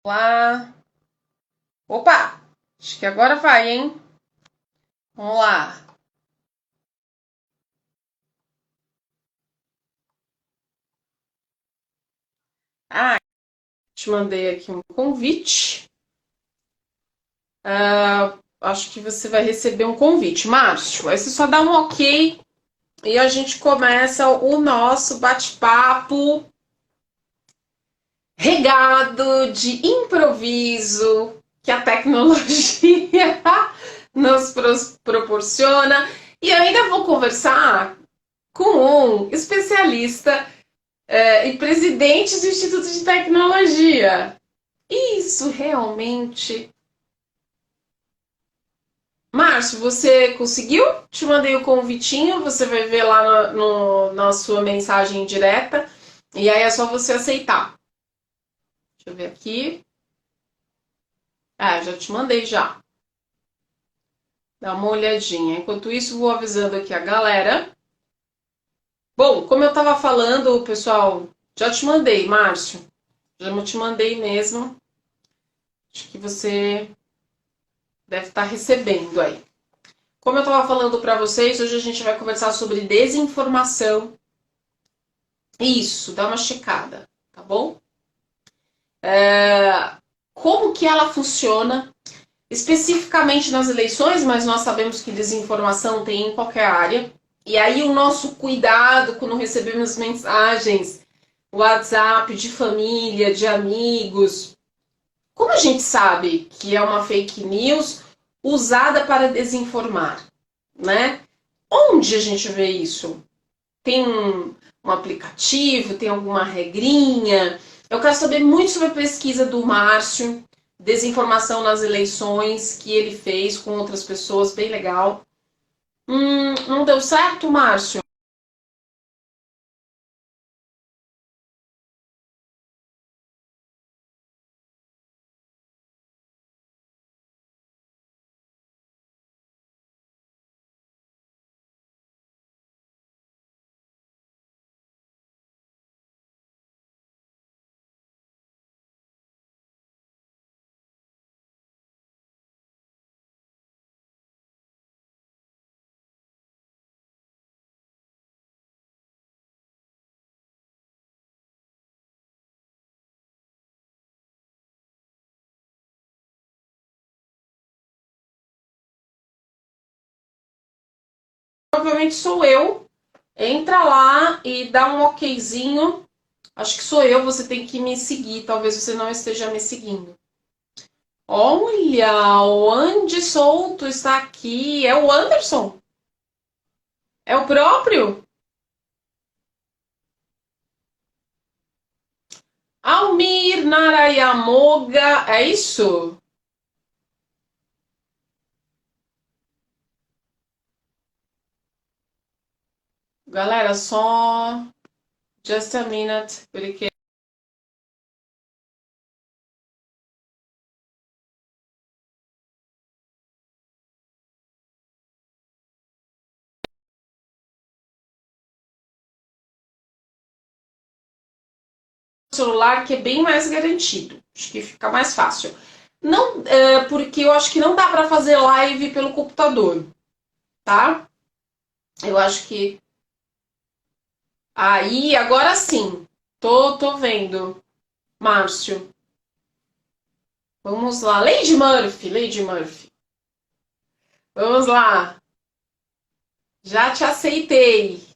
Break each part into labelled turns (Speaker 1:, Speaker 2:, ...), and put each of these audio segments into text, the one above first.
Speaker 1: Lá. Opa! Acho que agora vai, hein? Vamos lá. Ah, te mandei aqui um convite. Acho que você vai receber um convite. Márcio, aí você só dá um ok e a gente começa o nosso bate-papo regado de improviso que a tecnologia nos proporciona. E eu ainda vou conversar com um especialista e presidente do Instituto de Tecnologia. Isso realmente. Márcio, você conseguiu? Te mandei o convitinho, você vai ver lá na sua mensagem direta. E aí é só você aceitar. Deixa eu ver aqui. Ah, já te mandei já. Dá uma olhadinha. Enquanto isso, vou avisando aqui a galera. Bom, como eu estava falando, pessoal, já te mandei, Márcio. Já te mandei mesmo. Acho que você deve estar recebendo aí. Como eu estava falando para vocês, hoje a gente vai conversar sobre desinformação. Isso, dá uma checada, tá bom? Como que ela funciona, especificamente nas eleições, mas nós sabemos que desinformação tem em qualquer área. E aí o nosso cuidado quando recebemos mensagens, WhatsApp de família, de amigos. Como a gente sabe que é uma fake news usada para desinformar, né? Onde a gente vê isso? Tem um aplicativo? Tem alguma regrinha? Eu quero saber muito sobre a pesquisa do Márcio, desinformação nas eleições, que ele fez com outras pessoas, bem legal. Não deu certo, Márcio? Provavelmente sou eu. Entra lá e dá um okzinho. Acho que sou eu, você tem que me seguir. Talvez você não esteja me seguindo. Olha, o Andy Souto está aqui. É o Anderson? É o próprio? Almir Narayamoga, é isso? Galera, só just a minute, porque o celular que é bem mais garantido. Acho que fica mais fácil. Não, porque eu acho que não dá para fazer live pelo computador, tá? Eu acho que aí, agora sim. Tô vendo. Márcio, vamos lá. Lady Murphy, Lady Murphy. Vamos lá. Já te aceitei.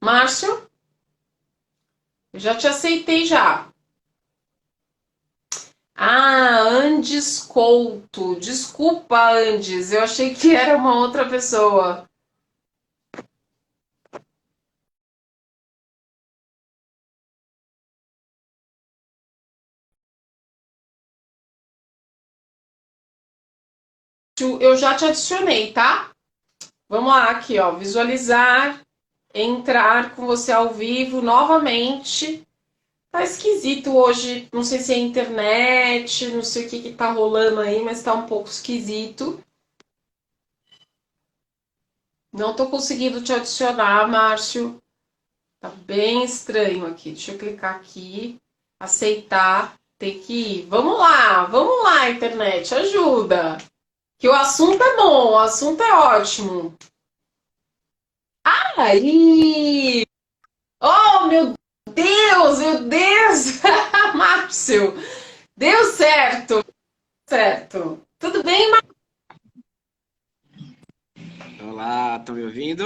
Speaker 1: Márcio, eu já te aceitei já. Ah, Andes Couto. Desculpa, Andes. Eu achei que era uma outra pessoa. Eu já te adicionei, tá? Vamos lá, aqui, ó. Visualizar, entrar com você ao vivo novamente. Tá esquisito hoje. Não sei se é internet, não sei o que que tá rolando aí, mas tá um pouco esquisito. Não tô conseguindo te adicionar, Márcio. Tá bem estranho aqui. Deixa eu clicar aqui. Aceitar. Tem que ir. Vamos lá, internet. Ajuda. Que o assunto é bom, o assunto é ótimo. Aí! Oh, meu Deus! Márcio! Deu certo, certo. Tudo bem, Márcio?
Speaker 2: Olá, estão me ouvindo?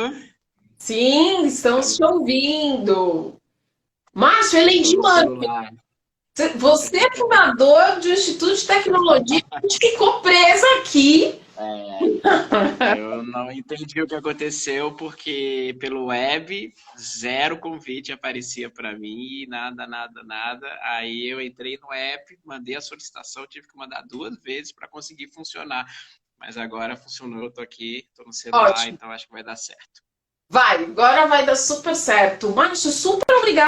Speaker 1: Sim, estamos te ouvindo. Márcio,
Speaker 2: Eu estou
Speaker 1: elendi
Speaker 2: no
Speaker 1: uma.
Speaker 2: celular.
Speaker 1: Você é fundador do Instituto de Tecnologia. A gente ficou preso aqui.
Speaker 2: É, eu não entendi o que aconteceu porque pelo web zero convite aparecia para mim e nada, nada, nada. Aí eu entrei no app, mandei a solicitação, tive que mandar 2 vezes para conseguir funcionar. Mas agora funcionou, eu tô aqui, tô no celular,
Speaker 1: Ótimo.
Speaker 2: então acho que vai dar certo.
Speaker 1: Vai, agora vai dar super certo. Márcio, super obrigado.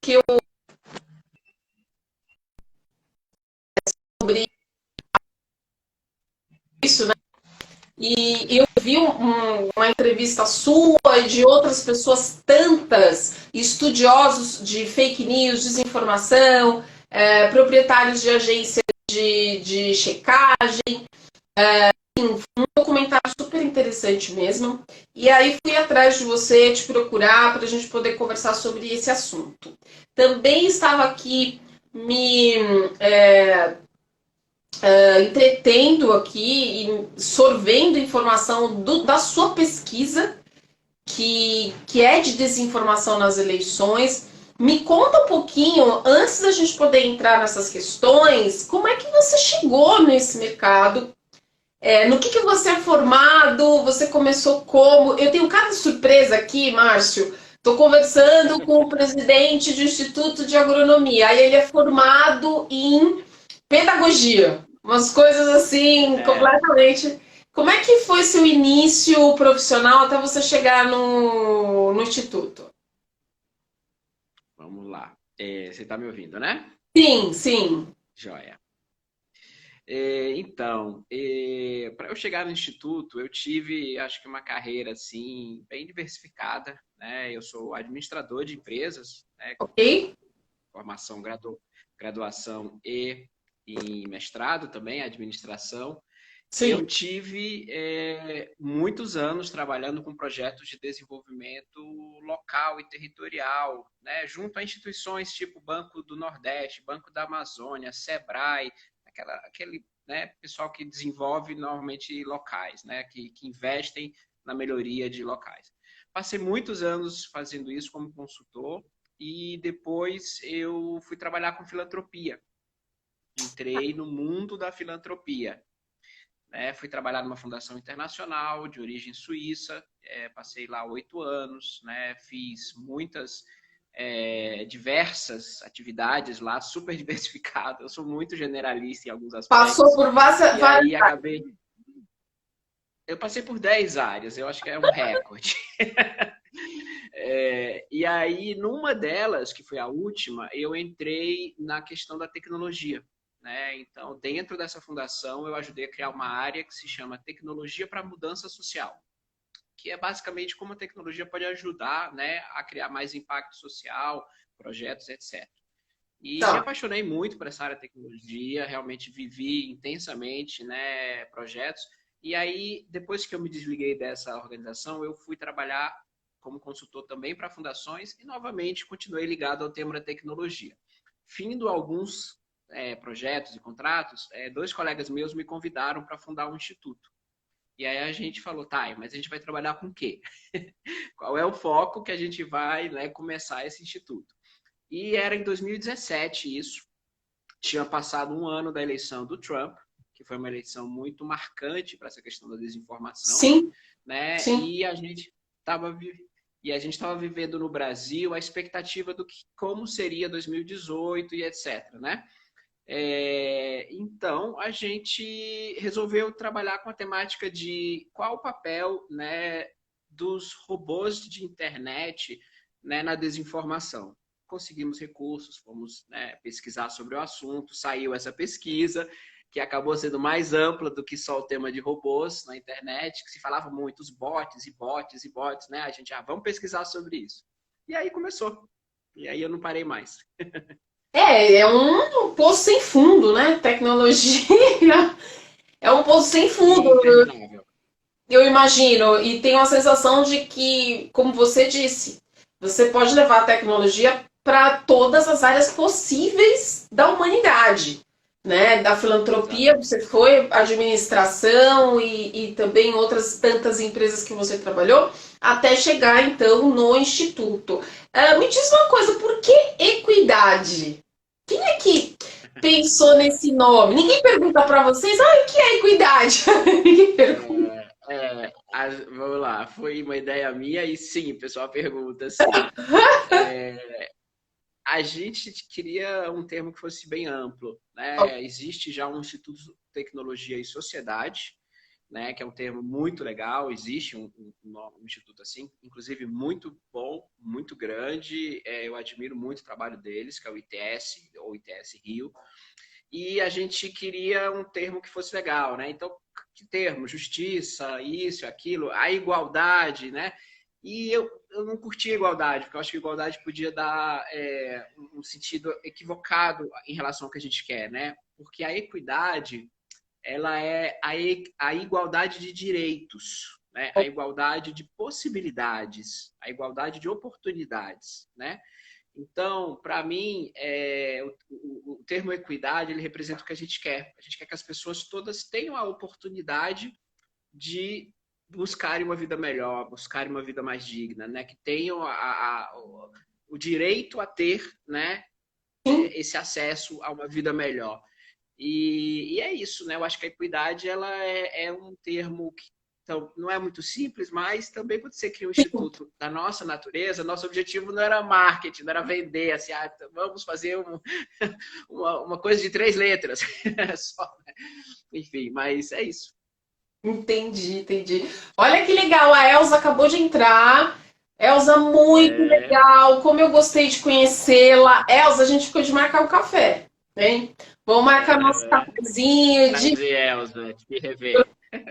Speaker 1: Que eu sobre isso, né? E eu vi uma entrevista sua e de outras pessoas tantas, estudiosos de fake news, desinformação, proprietários de agência de checagem, um documentário super interessante mesmo. E aí fui atrás de você, te procurar para a gente poder conversar sobre esse assunto. Também estava aqui me é, entretendo aqui e sorvendo informação da sua pesquisa, que é de desinformação nas eleições. Me conta um pouquinho, antes da gente poder entrar nessas questões, como é que você chegou nesse mercado? No que você é formado? Você começou como? Eu tenho cada surpresa aqui, Márcio. Estou conversando com o presidente do Instituto de Agronomia. Aí ele é formado em pedagogia. Umas coisas assim,
Speaker 2: É,
Speaker 1: completamente. Como é que foi seu início profissional até você chegar no Instituto?
Speaker 2: vamos lá. Você está me ouvindo, né?
Speaker 1: Sim, sim.
Speaker 2: Joia. Então, para eu chegar no instituto, eu tive, acho que uma carreira assim bem diversificada, né? Eu sou administrador de empresas, né?
Speaker 1: Ok?
Speaker 2: Formação, graduação e em mestrado também, administração. Eu
Speaker 1: Sim.
Speaker 2: tive muitos anos trabalhando com projetos de desenvolvimento local e territorial, né, junto a instituições tipo Banco do Nordeste, Banco da Amazônia, Sebrae, aquele né, pessoal que desenvolve normalmente locais, né, que investem na melhoria de locais. Passei muitos anos fazendo isso como consultor e depois eu fui trabalhar com filantropia. Entrei no mundo da filantropia, né? Fui trabalhar numa fundação internacional de origem suíça, passei lá 8 anos, né? Fiz muitas, diversas atividades lá, super diversificado. Eu sou muito generalista em alguns
Speaker 1: Passou
Speaker 2: aspectos.
Speaker 1: por várias.
Speaker 2: E aí acabei. Eu passei por 10 áreas, eu acho que é um recorde. E aí, numa delas, que foi a última, eu entrei na questão da tecnologia. Né? Então, dentro dessa fundação, eu ajudei a criar uma área que se chama Tecnologia para Mudança Social, que é basicamente como a tecnologia pode ajudar, né, a criar mais impacto social, projetos, etc. E me
Speaker 1: Tá.
Speaker 2: apaixonei muito por essa área de tecnologia, realmente vivi intensamente, né, projetos. E aí, depois que eu me desliguei dessa organização, eu fui trabalhar como consultor também para fundações e, novamente, continuei ligado ao tema da tecnologia. Findo alguns projetos e contratos, 2 colegas meus me convidaram para fundar um instituto. E aí a gente falou, tá, mas a gente vai trabalhar com o quê? Qual é o foco que a gente vai, né, começar esse instituto? E era em 2017 isso. Tinha passado um ano da eleição do Trump, que foi uma eleição muito marcante para essa questão da desinformação,
Speaker 1: Sim,
Speaker 2: né?
Speaker 1: sim.
Speaker 2: E a gente estava vivendo no Brasil a expectativa do que como seria 2018 e etc, né? Então a gente resolveu trabalhar com a temática de qual o papel, né, dos robôs de internet, né, na desinformação. conseguimos recursos, fomos, né, pesquisar sobre o assunto, saiu essa pesquisa, que acabou sendo mais ampla do que só o tema de robôs na internet, que se falava muito os bots e bots e bots, né? A gente, vamos pesquisar sobre isso. E aí começou. E aí eu não parei mais.
Speaker 1: É um poço sem fundo, né? Tecnologia é um poço sem fundo.
Speaker 2: Interminável.
Speaker 1: Eu imagino, e tenho a sensação de que, como você disse, você pode levar a tecnologia para todas as áreas possíveis da humanidade, né? Da filantropia,
Speaker 2: Exatamente.
Speaker 1: você foi, administração e também outras tantas empresas que você trabalhou, até chegar então no instituto. Me diz uma coisa, por que equidade? Quem é que pensou nesse nome? Ninguém pergunta para vocês, o que é equidade? Ninguém pergunta.
Speaker 2: Vamos lá, foi uma ideia minha e sim, o pessoal pergunta assim. A gente queria um termo que fosse bem amplo, né? Existe já um Instituto de Tecnologia e Sociedade, né? Que é um termo muito legal. Existe um instituto assim, inclusive muito bom, muito grande. Eu admiro muito o trabalho deles, que é o ITS, ou ITS Rio. E a gente queria um termo que fosse legal, né? Então, que termo? Justiça, isso, aquilo, a igualdade, né? E eu não curti a igualdade, porque eu acho que a igualdade podia dar um sentido equivocado em relação ao que a gente quer, né? Porque a equidade, ela é a igualdade de direitos, né? A igualdade de possibilidades, a igualdade de oportunidades, né? Então, para mim, o termo equidade, ele representa o que a gente quer. A gente quer que as pessoas todas tenham a oportunidade de buscarem uma vida melhor, buscarem uma vida mais digna, né? Que tenham o direito a ter, né, esse acesso a uma vida melhor. E é isso, né? Eu acho que a equidade ela é um termo que então, não é muito simples, mas também quando você cria um instituto da nossa natureza, nosso objetivo não era marketing, não era vender, assim, vamos fazer uma coisa de 3 letras. Só, né? Enfim, mas é isso.
Speaker 1: Entendi. Olha que legal, a Elza acabou de entrar. Elza, muito legal. Como eu gostei de conhecê-la. Elza, a gente ficou de marcar o café, hein? Vamos marcar nosso cafezinho de
Speaker 2: Prazer, Elza, te rever.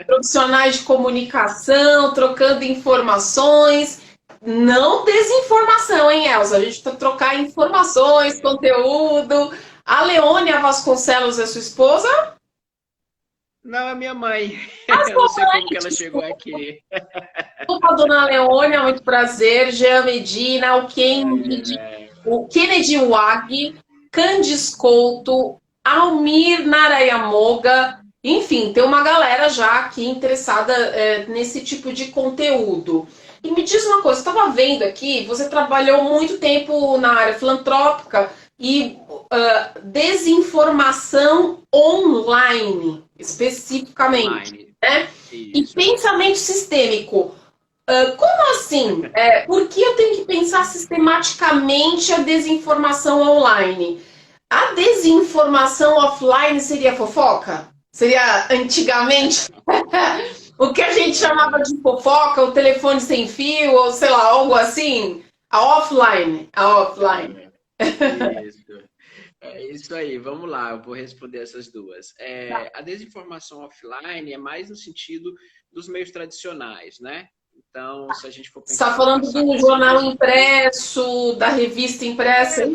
Speaker 1: profissionais de comunicação, trocando informações. Não desinformação, hein, Elza? A gente vai trocar informações, conteúdo. A Leônia Vasconcelos é sua esposa?
Speaker 2: Não, é minha mãe.
Speaker 1: A
Speaker 2: Eu
Speaker 1: sua
Speaker 2: não sei como que ela chegou aqui.
Speaker 1: Desculpa, dona Leônia, muito prazer. Jean Medina, o Kennedy Wag, Candice Couto, Almir Narayamoga. Enfim, tem uma galera já aqui interessada nesse tipo de conteúdo. E me diz uma coisa, eu estava vendo aqui, você trabalhou muito tempo na área filantrópica e desinformação online, especificamente,
Speaker 2: Online.
Speaker 1: né? E
Speaker 2: Isso.
Speaker 1: pensamento sistêmico. Como assim? Por que eu tenho que pensar sistematicamente a desinformação online? A desinformação offline seria fofoca? Seria antigamente o que a gente chamava de fofoca, o telefone sem fio, ou sei lá, algo assim? A offline.
Speaker 2: Isso. É isso aí, vamos lá, eu vou responder essas duas. A desinformação offline é mais no sentido dos meios tradicionais, né? Então, se a gente for
Speaker 1: Você está
Speaker 2: pensar no
Speaker 1: falando
Speaker 2: passado,
Speaker 1: do jornal impresso, da revista impressa?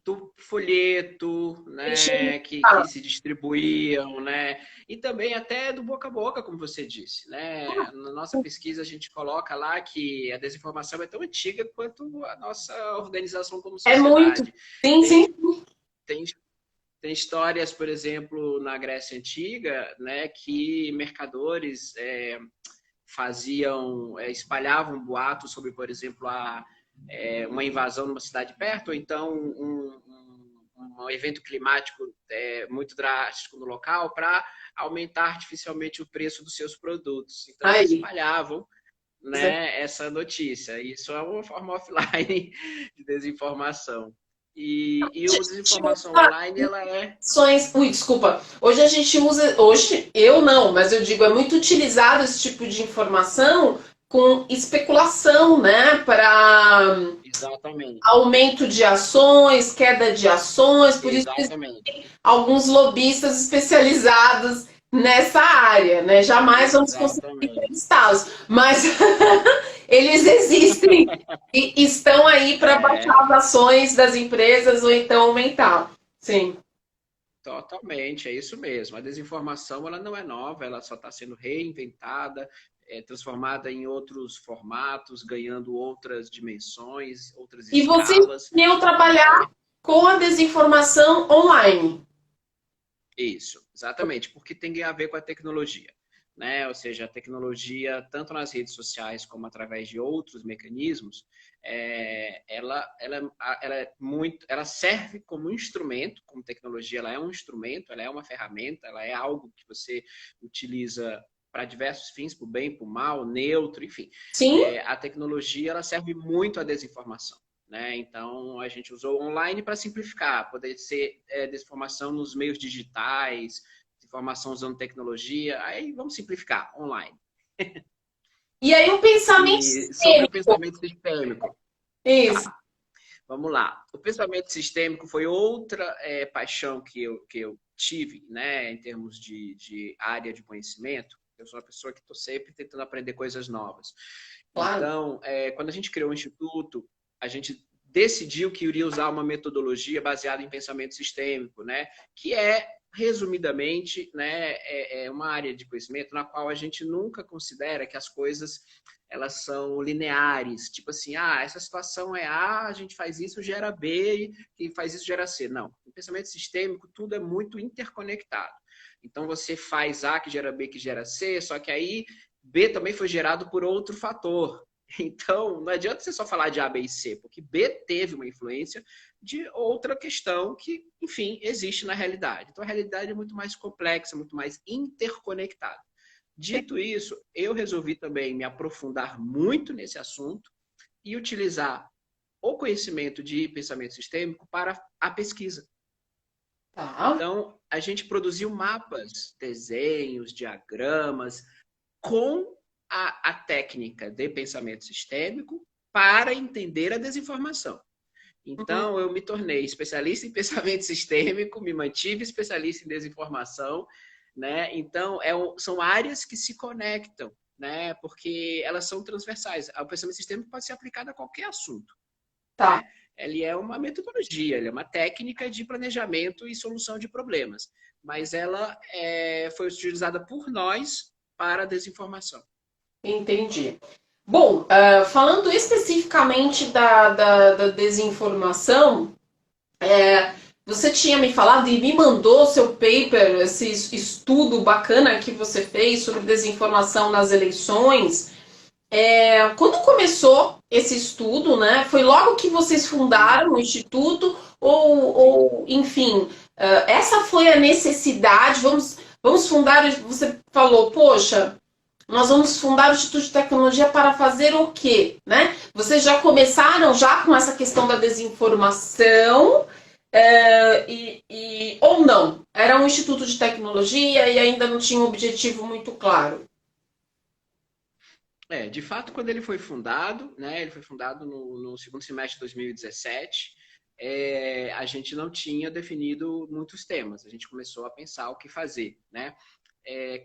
Speaker 2: do folheto, né, que se distribuíam, né, e também até do boca a boca, como você disse, né. Na nossa pesquisa a gente coloca lá que a desinformação é tão antiga quanto a nossa organização como
Speaker 1: É muito.
Speaker 2: sociedade.
Speaker 1: Sim.
Speaker 2: Tem histórias, por exemplo, na Grécia Antiga, né, que mercadores espalhavam boatos sobre, por exemplo, uma invasão numa cidade perto, ou então um evento climático muito drástico no local para aumentar artificialmente o preço dos seus produtos. Então, eles espalhavam, né, essa notícia. Isso é uma forma offline de desinformação. E a desinformação online, ela é...
Speaker 1: Desculpa. Hoje a gente usa... Hoje, eu não, mas eu digo, é muito utilizado esse tipo de informação com especulação, né? Para
Speaker 2: Exatamente.
Speaker 1: aumento de ações, queda de ações, por isso
Speaker 2: Exatamente.
Speaker 1: alguns lobistas especializados nessa área, né? Jamais vamos conseguir
Speaker 2: Exatamente.
Speaker 1: entrevistá-los, mas eles existem e estão aí para baixar
Speaker 2: É,
Speaker 1: as ações das empresas ou então aumentar. Sim.
Speaker 2: totalmente, é isso mesmo. A desinformação, ela não é nova, ela só está sendo reinventada, transformada em outros formatos, ganhando outras dimensões, outras
Speaker 1: E vocês
Speaker 2: escalas,
Speaker 1: iam trabalhar
Speaker 2: né?
Speaker 1: com a desinformação online.
Speaker 2: Isso, exatamente, porque tem a ver com a tecnologia, né? Ou seja, a tecnologia, tanto nas redes sociais como através de outros mecanismos, ela é muito, ela serve como um instrumento, como tecnologia, ela é um instrumento, ela é uma ferramenta, ela é algo que você utiliza para diversos fins, para o bem, para o mal, neutro, enfim.
Speaker 1: Sim.
Speaker 2: A tecnologia, ela serve muito à desinformação. Né? Então, a gente usou online para simplificar, poder ser desinformação nos meios digitais, informação usando tecnologia, aí vamos simplificar, online.
Speaker 1: E aí um pensamento
Speaker 2: E sobre o
Speaker 1: sistêmico.
Speaker 2: pensamento sistêmico,
Speaker 1: Isso.
Speaker 2: tá, vamos lá. O pensamento sistêmico foi outra paixão que eu tive, né, em termos de área de conhecimento. Eu sou uma pessoa que estou sempre tentando aprender coisas novas.
Speaker 1: Claro.
Speaker 2: Então, quando a gente criou o Instituto, a gente decidiu que iria usar uma metodologia baseada em pensamento sistêmico, né? Que é, resumidamente, né, uma área de conhecimento na qual a gente nunca considera que as coisas elas são lineares. Tipo assim, essa situação é A, a gente faz isso, gera B, e faz isso, gera C. Não. No pensamento sistêmico, tudo é muito interconectado. Então, você faz A que gera B que gera C, só que aí B também foi gerado por outro fator. Então, não adianta você só falar de A, B e C, porque B teve uma influência de outra questão que, enfim, existe na realidade. Então, a realidade é muito mais complexa, muito mais interconectada. Dito isso, eu resolvi também me aprofundar muito nesse assunto e utilizar o conhecimento de pensamento sistêmico para a pesquisa.
Speaker 1: Tá.
Speaker 2: Então, a gente produziu mapas, desenhos, diagramas, com a técnica de pensamento sistêmico para entender a desinformação.
Speaker 1: Uhum.
Speaker 2: Então, eu me tornei especialista em pensamento sistêmico, me mantive especialista em desinformação, né? Então, são áreas que se conectam, né? Porque elas são transversais. O pensamento sistêmico pode ser aplicado a qualquer assunto,
Speaker 1: Tá.
Speaker 2: né? Ele é uma metodologia, ele é uma técnica de planejamento e solução de problemas, mas ela foi utilizada por nós para a desinformação.
Speaker 1: Entendi. Bom, falando especificamente da desinformação, você tinha me falado e me mandou seu paper, esse estudo bacana que você fez sobre desinformação nas eleições. Quando começou esse estudo, né? Foi logo que vocês fundaram o Instituto,
Speaker 2: Sim.
Speaker 1: enfim, essa foi a necessidade, vamos fundar, você falou, poxa, nós vamos fundar o Instituto de Tecnologia para fazer o quê? Né? Vocês já começaram já com essa questão da desinformação, ou não? Era um Instituto de Tecnologia e ainda não tinha um objetivo muito claro.
Speaker 2: De fato, quando ele foi fundado, né, ele foi fundado no segundo semestre de 2017, a gente não tinha definido muitos temas, a gente começou a pensar o que fazer, né?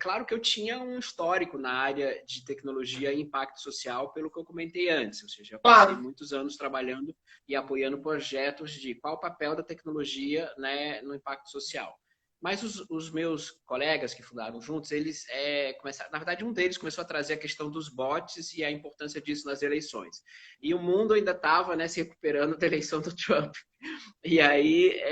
Speaker 2: Claro que eu tinha um histórico na área de tecnologia e impacto social, pelo que eu comentei antes, ou seja, eu passei
Speaker 1: Claro.
Speaker 2: muitos anos trabalhando e apoiando projetos de qual o papel da tecnologia, né, no impacto social. Mas os meus colegas que fundaram juntos, eles começaram, na verdade, um deles começou a trazer a questão dos bots e a importância disso nas eleições. E o mundo ainda estava, né, se recuperando da eleição do Trump. E aí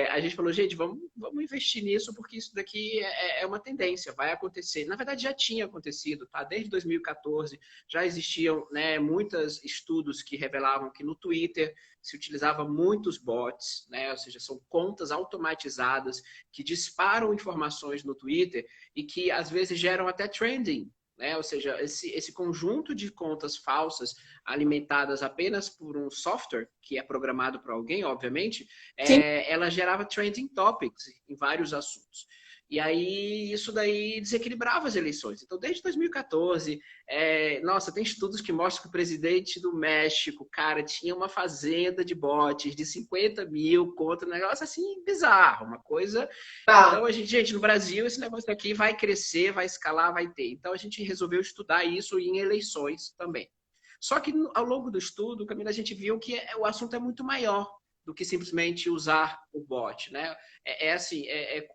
Speaker 2: a gente falou, gente, vamos investir nisso, porque isso daqui é uma tendência, vai acontecer. Na verdade, já tinha acontecido, tá? Desde 2014 já existiam, né, muitos estudos que revelavam que no Twitter se utilizava muitos bots, né? Ou seja, são contas automatizadas que disparam informações no Twitter e que às vezes geram até trending. Né? Ou seja, esse conjunto de contas falsas alimentadas apenas por um software que é programado por alguém, obviamente,
Speaker 1: Sim.
Speaker 2: ela gerava trending topics em vários assuntos. E aí isso daí desequilibrava as eleições. Então, desde 2014, nossa, tem estudos que mostram que o presidente do México, cara, tinha uma fazenda de bots de 50 mil contra um negócio assim bizarro, uma coisa.
Speaker 1: Tá.
Speaker 2: Então, gente, no Brasil, esse negócio aqui vai crescer, vai escalar, vai ter. Então, a gente resolveu estudar isso em eleições também. Só que ao longo do estudo, Camila, a gente viu que o assunto é muito maior do que simplesmente usar o bot, né? Assim,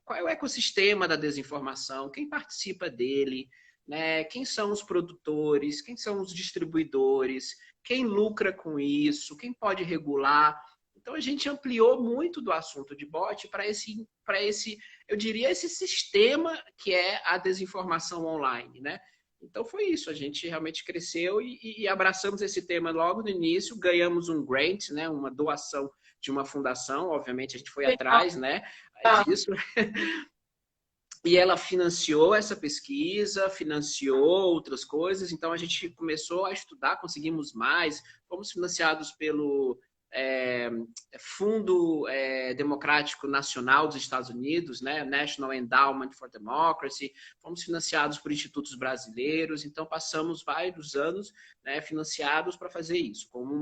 Speaker 2: qual é o ecossistema da desinformação, quem participa dele, né? Quem são os produtores, quem são os distribuidores, quem lucra com isso, quem pode regular. Então a gente ampliou muito do assunto de bot para esse, eu diria, esse sistema que é a desinformação online, né? Então foi isso, a gente realmente cresceu e abraçamos esse tema logo no início, ganhamos um grant, né, uma doação de uma fundação, obviamente a gente foi atrás, né,
Speaker 1: Tá.
Speaker 2: disso, e ela financiou essa pesquisa, financiou outras coisas, então a gente começou a estudar, conseguimos mais, fomos financiados pelo Fundo Democrático Nacional dos Estados Unidos, né? National Endowment for Democracy, fomos financiados por institutos brasileiros, então passamos vários anos, né, financiados para fazer isso, como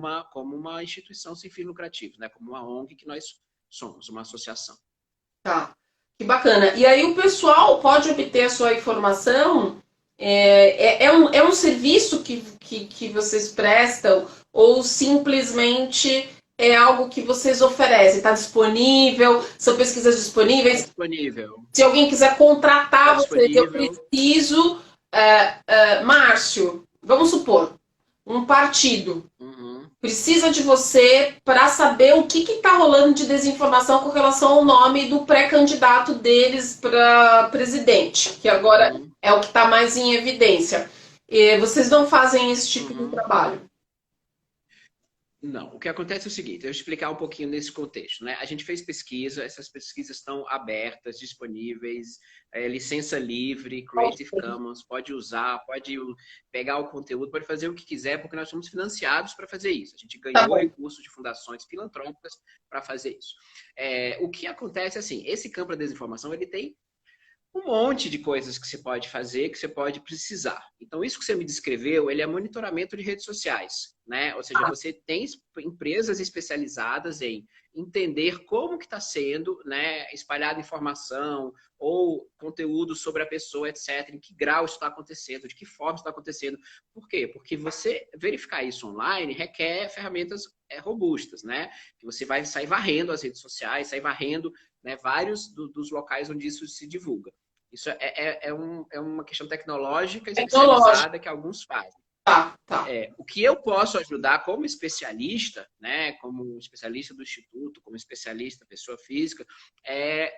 Speaker 2: uma instituição sem fins lucrativos, né? Como uma ONG que nós somos, uma associação.
Speaker 1: Tá. Que bacana. E aí o pessoal pode obter a sua informação. É um serviço que vocês prestam ou simplesmente é algo que vocês oferecem? Está disponível? São pesquisas
Speaker 2: Está
Speaker 1: disponíveis?
Speaker 2: disponível.
Speaker 1: Se alguém quiser
Speaker 2: Está
Speaker 1: contratar vocês, eu
Speaker 2: disponível.
Speaker 1: preciso, Márcio, vamos supor, um partido
Speaker 2: Uhum,
Speaker 1: precisa de você para saber o que está rolando de desinformação com relação ao nome do pré-candidato deles para presidente, que agora
Speaker 2: uhum,
Speaker 1: é o que está mais em evidência. E vocês não fazem esse tipo de
Speaker 2: uhum.
Speaker 1: trabalho.
Speaker 2: Não, o que acontece é o seguinte, eu vou explicar um pouquinho nesse contexto, né? A gente fez pesquisa, essas pesquisas estão abertas, disponíveis, licença livre, Creative Commons, pode usar, pode pegar o conteúdo, pode fazer o que quiser, porque nós somos financiados para fazer isso. A gente
Speaker 1: Tá
Speaker 2: ganhou
Speaker 1: bom.
Speaker 2: recursos de fundações filantrópicas para fazer isso. O que acontece é assim, esse campo da desinformação, ele tem um monte de coisas que você pode fazer, que você pode precisar. Então, isso que você me descreveu, ele é monitoramento de redes sociais, né? Ou seja, você tem empresas especializadas em entender como que está sendo, né, espalhada informação ou conteúdo sobre a pessoa, etc., em que grau isso está acontecendo, de que forma está acontecendo. Por quê? Porque você verificar isso online requer ferramentas robustas, né? Que você vai sair varrendo as redes sociais, sair varrendo, né, vários dos locais onde isso se divulga. Isso é uma questão tecnológica
Speaker 1: Tecnológico.
Speaker 2: especializada que alguns fazem.
Speaker 1: Tá, tá.
Speaker 2: O que eu posso ajudar como especialista, né, como especialista do Instituto, como especialista pessoa física, é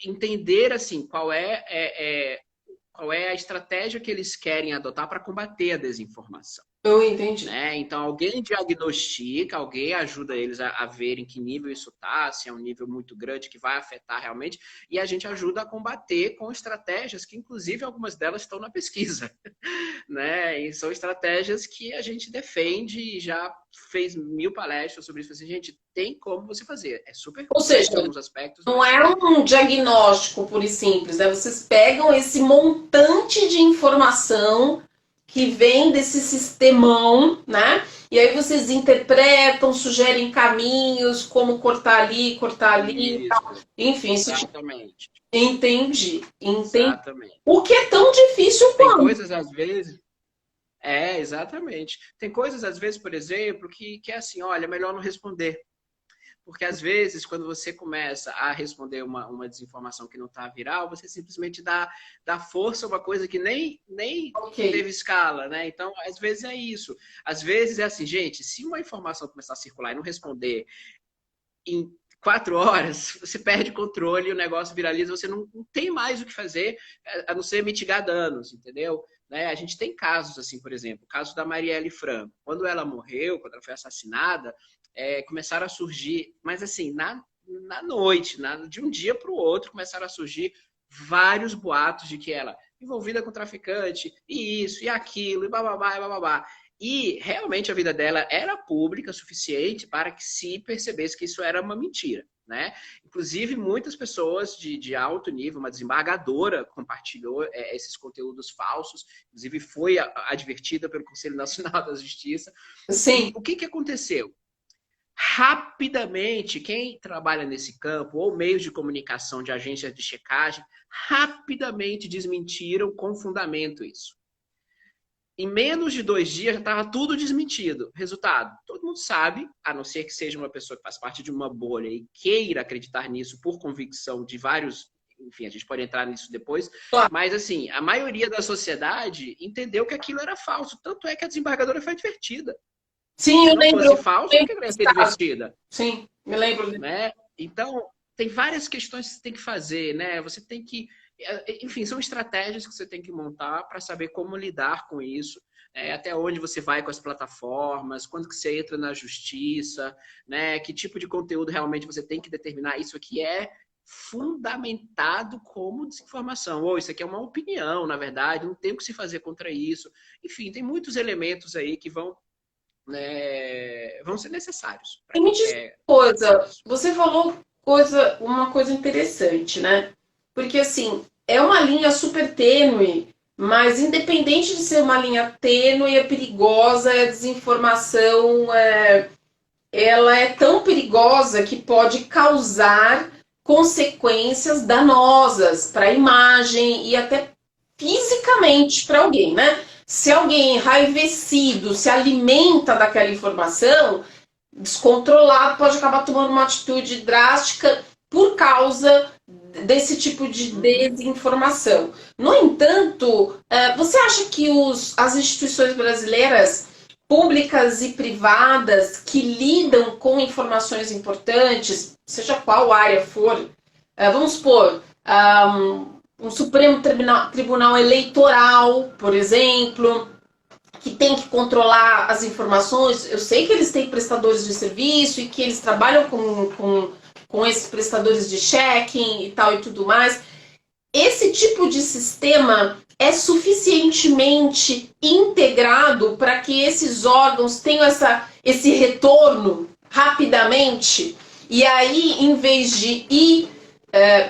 Speaker 2: entender assim qual é a estratégia que eles querem adotar para combater a desinformação.
Speaker 1: Eu entendi.
Speaker 2: Né? Então, alguém diagnostica, alguém ajuda eles a ver em que nível isso está, se é um nível muito grande que vai afetar realmente, e a gente ajuda a combater com estratégias que, inclusive, algumas delas estão na pesquisa. Né? E são estratégias que a gente defende e já fez 1000 palestras sobre isso. Assim, gente, tem como você fazer. É super
Speaker 1: Ou seja,
Speaker 2: complexo em alguns aspectos,
Speaker 1: não
Speaker 2: mas
Speaker 1: é um diagnóstico puro e simples, né? Vocês pegam esse montante de informação que vem desse sistemão, né? E aí vocês interpretam, sugerem caminhos, como cortar ali,
Speaker 2: isso,
Speaker 1: enfim, isso tipo,
Speaker 2: exatamente.
Speaker 1: entendi, entendi.
Speaker 2: Exatamente.
Speaker 1: O que é tão difícil
Speaker 2: Tem
Speaker 1: quanto?
Speaker 2: coisas, às vezes, exatamente. Tem coisas, às vezes, por exemplo, que é assim, olha, melhor não responder. Porque, às vezes, quando você começa a responder uma desinformação que não está viral, você simplesmente dá força a uma coisa que nem
Speaker 1: Ok,
Speaker 2: teve escala, né? Então, às vezes é isso. Às vezes é assim, gente, se uma informação começar a circular e não responder em 4 horas, você perde controle, o negócio viraliza, você não tem mais o que fazer a não ser mitigar danos, entendeu? Né? A gente tem casos, assim, por exemplo, o caso da Marielle Franco. Quando ela morreu, quando ela foi assassinada, começaram a surgir, mas assim, na noite, de um dia para o outro, começaram a surgir vários boatos de que ela envolvida com traficante, e isso, e aquilo, e bababá, e bababá. E realmente a vida dela era pública o suficiente para que se percebesse que isso era uma mentira. né? Inclusive, muitas pessoas de alto nível, uma desembargadora compartilhou esses conteúdos falsos, inclusive foi advertida pelo Conselho Nacional da Justiça.
Speaker 1: Sim.
Speaker 2: E o que aconteceu? Rapidamente, quem trabalha nesse campo, ou meios de comunicação de agências de checagem, rapidamente desmentiram com fundamento isso. Em menos de 2 dias já estava tudo desmentido. Resultado, todo mundo sabe, a não ser que seja uma pessoa que faz parte de uma bolha e queira acreditar nisso por convicção de vários... Enfim, a gente pode entrar nisso depois.
Speaker 1: Claro.
Speaker 2: Mas, assim, a maioria da sociedade entendeu que aquilo era falso. Tanto é que a desembargadora foi advertida.
Speaker 1: Sim, eu lembro.
Speaker 2: Se não fosse falso, por que ela ia ser advertida?
Speaker 1: Sim, me lembro.
Speaker 2: Né? Então, tem várias questões que você tem que fazer, né? Você tem que... Enfim, são estratégias que você tem que montar para saber como lidar com isso, até onde você vai com as plataformas, quando que você entra na justiça, né? Que tipo de conteúdo realmente você tem que determinar. Isso aqui é fundamentado como desinformação. Ou isso aqui é uma opinião, na verdade, não tem o que se fazer contra isso. Enfim, tem muitos elementos aí que vão ser necessários.
Speaker 1: E me diz uma coisa, você falou uma coisa interessante, né? Porque, assim, é uma linha super tênue, mas independente de ser uma linha tênue, é perigosa, a desinformação, ela é tão perigosa que pode causar consequências danosas para a imagem e até fisicamente para alguém, né? Se alguém enraivecido se alimenta daquela informação, descontrolado, pode acabar tomando uma atitude drástica por causa desse tipo de desinformação. No entanto, você acha que as instituições brasileiras, públicas e privadas, que lidam com informações importantes, seja qual área for, vamos supor, um Supremo Tribunal Eleitoral, por exemplo, que tem que controlar as informações, eu sei que eles têm prestadores de serviço e que eles trabalham com esses prestadores de checking e tal e tudo mais. Esse tipo de sistema é suficientemente integrado para que esses órgãos tenham esse retorno rapidamente? E aí, em vez de ir,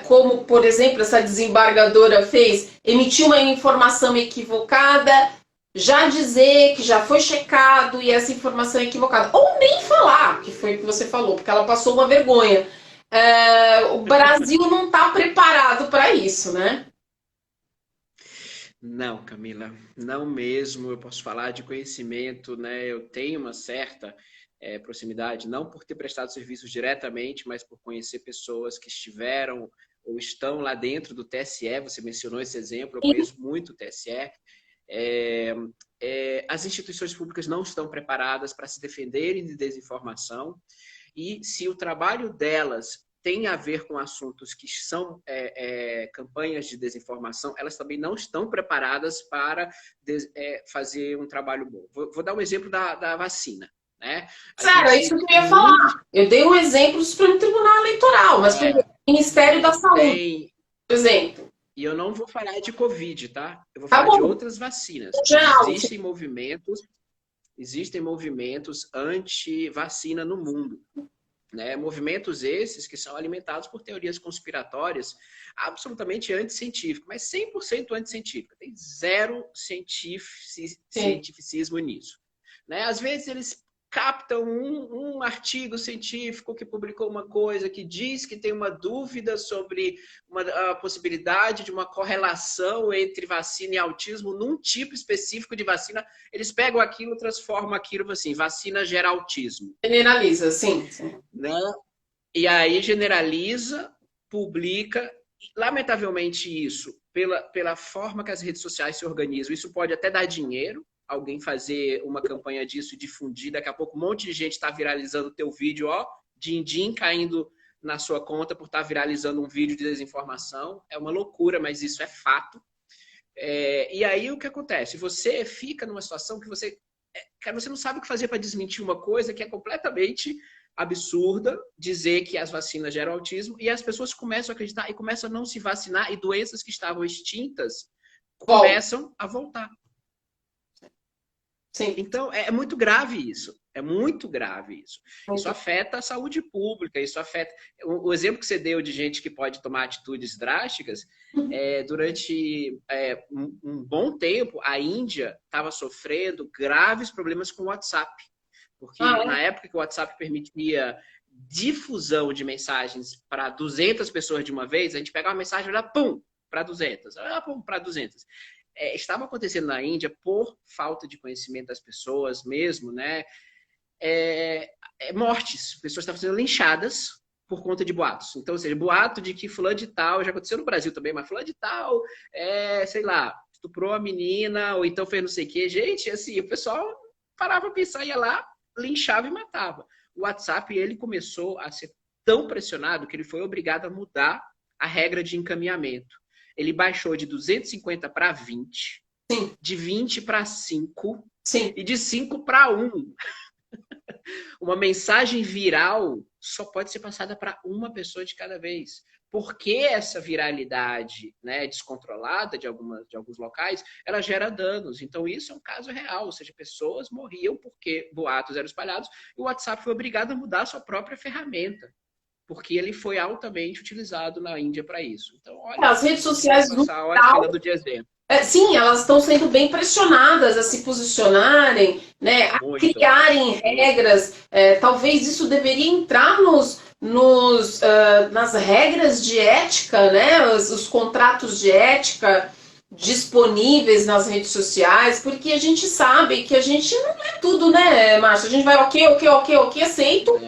Speaker 1: como, por exemplo, essa desembargadora fez, emitir uma informação equivocada, já dizer que já foi checado e essa informação é equivocada. Ou nem falar, que foi o que você falou, porque ela passou uma vergonha. O Brasil não está preparado para isso, né?
Speaker 2: Não, Camila, não mesmo. Eu posso falar de conhecimento, né? Eu tenho uma certa proximidade, não por ter prestado serviços diretamente, mas por conhecer pessoas que estiveram ou estão lá dentro do TSE. Você mencionou esse exemplo, eu conheço muito o TSE. As instituições públicas não estão preparadas para se defenderem de desinformação, e se o trabalho delas tem a ver com assuntos que são campanhas de desinformação, elas também não estão preparadas para fazer um trabalho bom. Vou dar um exemplo da vacina. Né?
Speaker 1: É isso que eu ia falar. Eu dei um exemplo do Supremo Tribunal Eleitoral, mas o Ministério da Saúde, por exemplo.
Speaker 2: E eu não vou falar de Covid, tá? Eu vou falar de outras vacinas. Existem movimentos anti-vacina no mundo. Né? Movimentos esses que são alimentados por teorias conspiratórias absolutamente anticientíficas, mas 100% anticientíficas. Tem zero cientificismo nisso. Né? Às vezes eles captam um artigo científico que publicou uma coisa que diz que tem uma dúvida sobre a possibilidade de uma correlação entre vacina e autismo num tipo específico de vacina. Eles pegam aquilo, transformam aquilo assim, vacina gera autismo.
Speaker 1: Generaliza, sim.
Speaker 2: Né? E aí generaliza, publica. Lamentavelmente isso, pela forma que as redes sociais se organizam, isso pode até dar dinheiro, alguém fazer uma campanha disso, difundir, daqui a pouco um monte de gente está viralizando o teu vídeo, din-din caindo na sua conta por estar viralizando um vídeo de desinformação. É uma loucura, mas isso é fato. E aí o que acontece? Você fica numa situação que você não sabe o que fazer para desmentir uma coisa que é completamente absurda, dizer que as vacinas geram autismo, e as pessoas começam a acreditar e começam a não se vacinar, e doenças que estavam extintas começam a voltar.
Speaker 1: Sim.
Speaker 2: Então, é muito grave isso. É muito grave isso. Isso afeta a saúde pública, isso afeta... O exemplo que você deu de gente que pode tomar atitudes drásticas, durante um bom tempo, a Índia estava sofrendo graves problemas com o WhatsApp. Porque na época que o WhatsApp permitia difusão de mensagens para 200 pessoas de uma vez, a gente pegava uma mensagem e olhava, pum, para 200. Pum, para 200. Estava acontecendo na Índia por falta de conhecimento das pessoas mesmo, né? Mortes. Pessoas estavam sendo linchadas por conta de boatos. Então, ou seja, boato de que fulano de tal, já aconteceu no Brasil também, mas fulano de tal, sei lá, estuprou a menina, ou então fez não sei o quê. Gente, assim, o pessoal parava para pensar, ia lá, linchava e matava. O WhatsApp, ele começou a ser tão pressionado que ele foi obrigado a mudar a regra de encaminhamento. Ele baixou de 250 para 20,
Speaker 1: Sim.
Speaker 2: de 20 para 5,
Speaker 1: Sim.
Speaker 2: e de 5 para 1. Uma mensagem viral só pode ser passada para uma pessoa de cada vez. Porque essa viralidade, né, descontrolada de alguns locais, ela gera danos. Então, isso é um caso real. Ou seja, pessoas morriam porque boatos eram espalhados e o WhatsApp foi obrigado a mudar a sua própria ferramenta. Porque ele foi altamente utilizado na Índia para isso. Então, olha,
Speaker 1: as redes sociais
Speaker 2: vou passar horas falando de exemplo.
Speaker 1: Sim, elas estão sendo bem pressionadas a se posicionarem, né, a criarem regras. Talvez isso deveria entrar nas regras de ética, né, os contratos de ética disponíveis nas redes sociais, porque a gente sabe que a gente não é tudo, né, Márcio? A gente vai ok, aceito,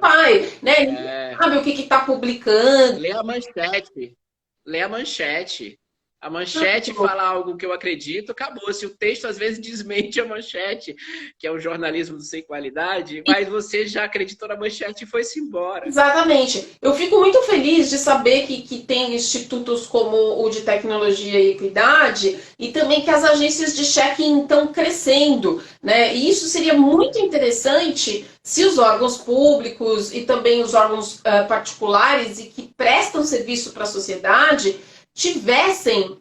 Speaker 1: vai, né? Ninguém sabe o que está publicando.
Speaker 2: Lê a manchete. Lê a manchete. A manchete fala algo que eu acredito, acabou. Se o texto às vezes desmente a manchete, que é um jornalismo sem qualidade, mas você já acreditou na manchete e foi-se embora.
Speaker 1: Exatamente. Eu fico muito feliz de saber que tem institutos como o de tecnologia e equidade e também que as agências de check-in estão crescendo, né? E isso seria muito interessante se os órgãos públicos e também os órgãos particulares e que prestam serviço para a sociedade tivessem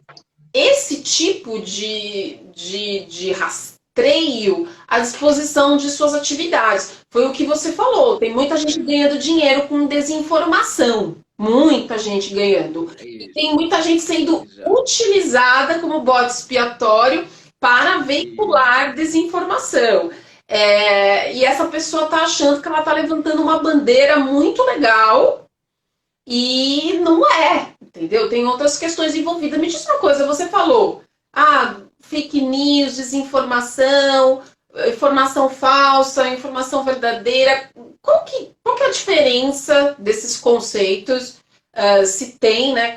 Speaker 1: esse tipo de rastreio à disposição de suas atividades. Foi o que você falou, tem muita gente ganhando dinheiro com desinformação. Muita gente ganhando. E tem muita gente sendo utilizada como bode expiatório para veicular desinformação. E essa pessoa está achando que ela está levantando uma bandeira muito legal e não é, entendeu? Tem outras questões envolvidas. Me diz uma coisa, você falou, fake news, desinformação, informação falsa, informação verdadeira. Qual que é a diferença desses conceitos? Se tem, né?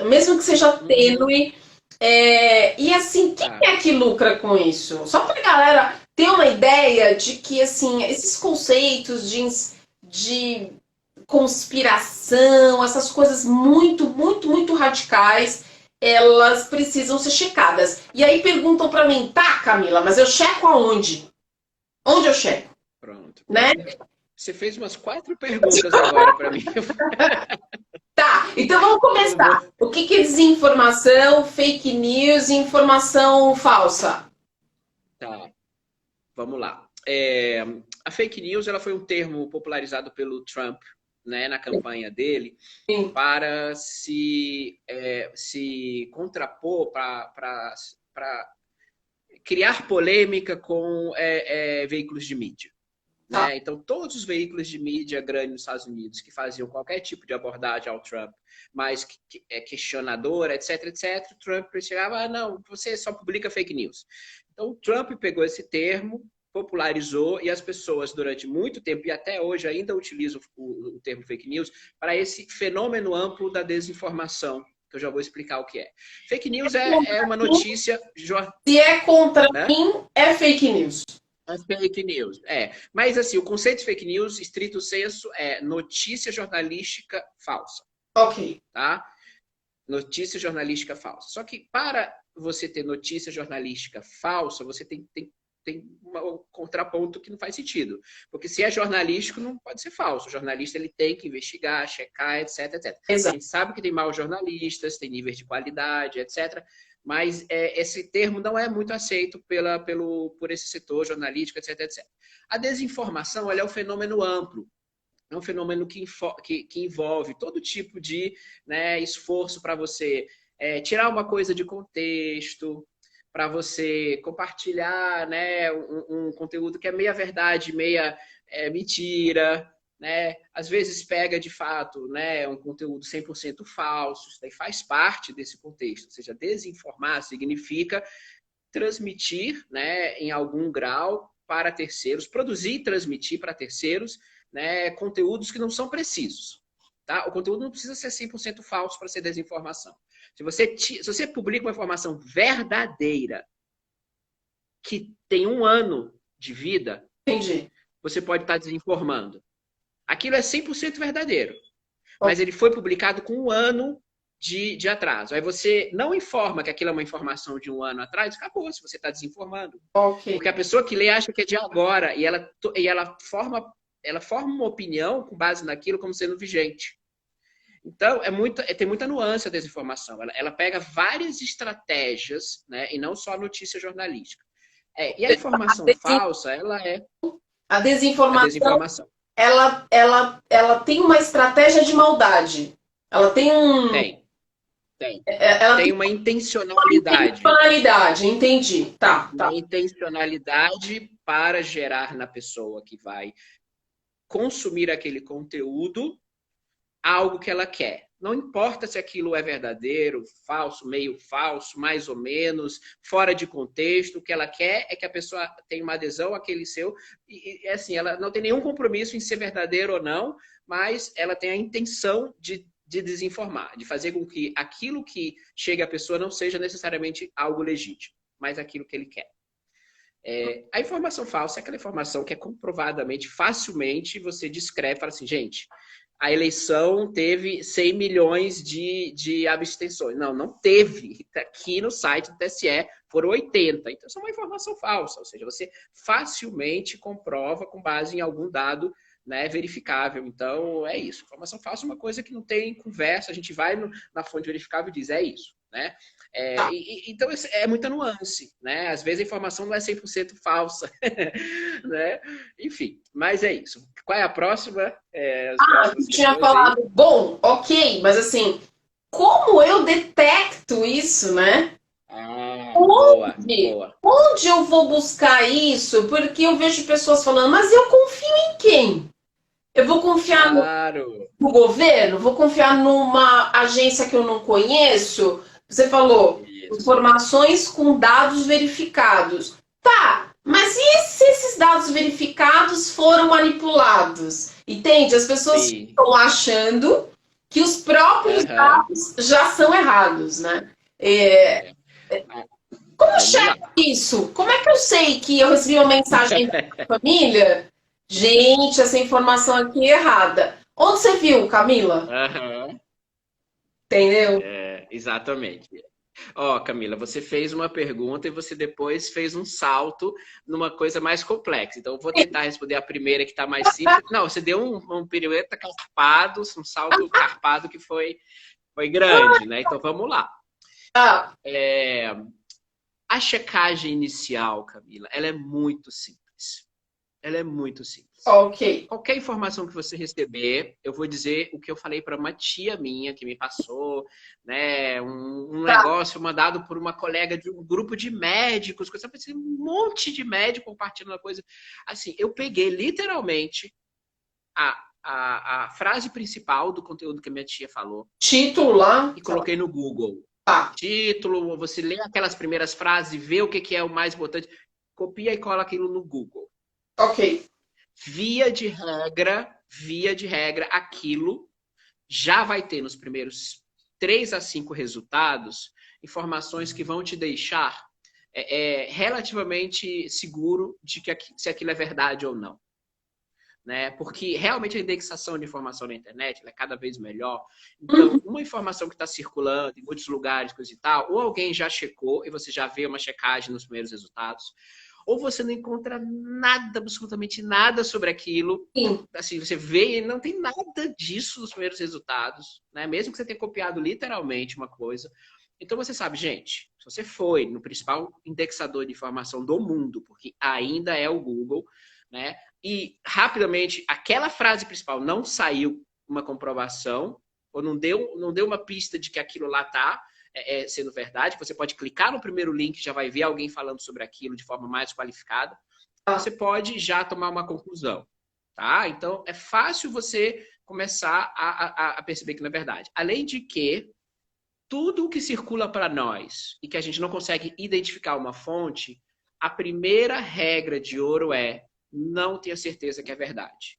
Speaker 1: Mesmo que seja tênue. E assim, quem é que lucra com isso? Só para a galera ter uma ideia de que assim, esses conceitos de conspiração, essas coisas muito, muito, muito radicais, elas precisam ser checadas. E aí perguntam para mim, tá, Camila, mas eu checo aonde? Onde eu checo?
Speaker 2: Pronto.
Speaker 1: Né?
Speaker 2: Você fez umas 4 perguntas agora para mim.
Speaker 1: Tá, então vamos começar. O que é desinformação, fake news e informação falsa?
Speaker 2: Tá, vamos lá. A fake news ela foi um termo popularizado pelo Trump, né, na campanha dele, para se contrapor, para criar polêmica com veículos de mídia. Né? Então, todos os veículos de mídia grande nos Estados Unidos que faziam qualquer tipo de abordagem ao Trump, mas questionadora, etc, o Trump chegava, não, você só publica fake news. Então, o Trump pegou esse termo, popularizou e as pessoas durante muito tempo e até hoje ainda utilizam o termo fake news para esse fenômeno amplo da desinformação, que eu já vou explicar o que é. Fake news é uma notícia...
Speaker 1: Se é contra mim, é fake news.
Speaker 2: É fake news, Mas assim, o conceito de fake news, estrito senso, é notícia jornalística falsa.
Speaker 1: Ok.
Speaker 2: Tá? Notícia jornalística falsa. Só que para você ter notícia jornalística falsa, você tem um contraponto que não faz sentido. Porque se é jornalístico, não pode ser falso. O jornalista ele tem que investigar, checar, etc.
Speaker 1: Exato.
Speaker 2: A gente sabe que tem maus jornalistas, tem níveis de qualidade, etc. mas esse termo não é muito aceito por esse setor jornalístico, etc, etc. A desinformação, ela é um fenômeno amplo. É um fenômeno que envolve todo tipo de, né, esforço para você tirar uma coisa de contexto, para você compartilhar, né, um conteúdo que é meia verdade, meia mentira, né? Às vezes pega de fato, né, um conteúdo 100% falso, isso daí faz parte desse contexto. Ou seja, desinformar significa transmitir, né, em algum grau para terceiros, produzir e transmitir para terceiros, né, conteúdos que não são precisos. Tá? O conteúdo não precisa ser 100% falso para ser desinformação. Se você publica uma informação verdadeira que tem 1 ano de vida,
Speaker 1: Entendi.
Speaker 2: você pode estar desinformando. Aquilo é 100% verdadeiro, mas ele foi publicado com 1 ano de atraso. Aí você não informa que aquilo é uma informação de 1 ano atrás, acabou, se você está desinformando.
Speaker 1: Ok.
Speaker 2: Porque a pessoa que lê acha que é de agora e ela forma uma opinião com base naquilo como sendo vigente. Então, tem muita nuance a desinformação. Ela pega várias estratégias, né, e não só a notícia jornalística. E a informação falsa, ela é
Speaker 1: A
Speaker 2: a
Speaker 1: desinformação,
Speaker 2: desinformação.
Speaker 1: ela tem uma estratégia de maldade. Ela tem ela
Speaker 2: Tem
Speaker 1: tem
Speaker 2: uma
Speaker 1: uma
Speaker 2: intencionalidade.
Speaker 1: intencionalidade, entendi. Tá,
Speaker 2: Uma
Speaker 1: tá.
Speaker 2: intencionalidade para gerar na pessoa que vai consumir aquele conteúdo algo que ela quer. Não importa se aquilo é verdadeiro, falso, meio falso, mais ou menos, fora de contexto. O que ela quer é que a pessoa tenha uma adesão àquele seu. E assim, ela não tem nenhum compromisso em ser verdadeiro ou não, mas ela tem a intenção de desinformar, de fazer com que aquilo que chegue à pessoa não seja necessariamente algo legítimo, mas aquilo que ele quer. A informação falsa é aquela informação que é comprovadamente, facilmente, você descreve e fala assim, gente, a eleição teve 100 milhões de abstenções. Não teve. Aqui no site do TSE foram 80. Então, isso é uma informação falsa. Ou seja, você facilmente comprova com base em algum dado, né, verificável. Então, é isso. Informação falsa é uma coisa que não tem conversa. A gente vai na fonte verificável e diz, é isso. Né? Então, é muita nuance. Né? Às vezes a informação não é 100% falsa. Né? Enfim, mas é isso. Qual é a próxima? As próximas
Speaker 1: Tu tinha
Speaker 2: questões aí?
Speaker 1: falado, bom, ok, mas assim, como eu detecto isso, né?
Speaker 2: Boa,
Speaker 1: Onde,
Speaker 2: boa.
Speaker 1: onde eu vou buscar isso? Porque eu vejo pessoas falando, mas eu confio em quem? Eu vou confiar
Speaker 2: Claro.
Speaker 1: no governo? Vou confiar numa agência que eu não conheço? Você falou,
Speaker 2: Isso.
Speaker 1: informações com dados verificados. Tá, mas e se esses dados verificados foram manipulados? Entende? As pessoas
Speaker 2: Sim.
Speaker 1: estão achando que os próprios
Speaker 2: Aham.
Speaker 1: dados já são errados, né? É, como eu
Speaker 2: Vamos lá.
Speaker 1: checo isso? Como é que eu sei que eu recebi uma mensagem da família? Gente, essa informação aqui é errada. Onde você viu, Camila?
Speaker 2: Aham.
Speaker 1: Entendeu?
Speaker 2: Exatamente. Ó, Camila, você fez uma pergunta e você depois fez um salto numa coisa mais complexa. Então, eu vou tentar responder a primeira que está mais simples. Não, você deu um pirueta carpado, um salto carpado que foi grande, né? Então, vamos lá.
Speaker 1: Ah,
Speaker 2: A checagem inicial, Camila, ela é muito simples. Ela é muito simples.
Speaker 1: ok.
Speaker 2: Qualquer informação que você receber, eu vou dizer o que eu falei para uma tia minha que me passou, né, um negócio mandado por uma colega de um grupo de médicos, coisa assim, um monte de médico compartilhando uma coisa. Assim, eu peguei literalmente a frase principal do conteúdo que a minha tia falou
Speaker 1: Título lá.
Speaker 2: e coloquei no Google.
Speaker 1: Tá,
Speaker 2: Título, você lê aquelas primeiras frases e vê o que é o mais importante, copia e cola aquilo no Google.
Speaker 1: ok.
Speaker 2: Via de regra, aquilo já vai ter nos primeiros 3 a 5 resultados informações que vão te deixar relativamente seguro de que se aquilo é verdade ou não. Né? Porque realmente a indexação de informação na internet é cada vez melhor. Então, uma informação que está circulando em muitos lugares, coisa e tal, ou alguém já checou e você já vê uma checagem nos primeiros resultados, ou você não encontra nada, absolutamente nada sobre aquilo.
Speaker 1: Sim.
Speaker 2: Assim, você vê e não tem nada disso nos primeiros resultados, né? Mesmo que você tenha copiado literalmente uma coisa, Então você sabe, gente, se você foi no principal indexador de informação do mundo, porque ainda é o Google, né? E rapidamente aquela frase principal não saiu uma comprovação, ou não deu uma pista de que aquilo lá está sendo verdade. Você pode clicar no primeiro link, já vai ver alguém falando sobre aquilo de forma mais qualificada. Você pode já tomar uma conclusão, tá? Então é fácil você começar a perceber que não é verdade. Além de que tudo que circula para nós e que a gente não consegue identificar uma fonte, a primeira regra de ouro é não tenha certeza que é verdade.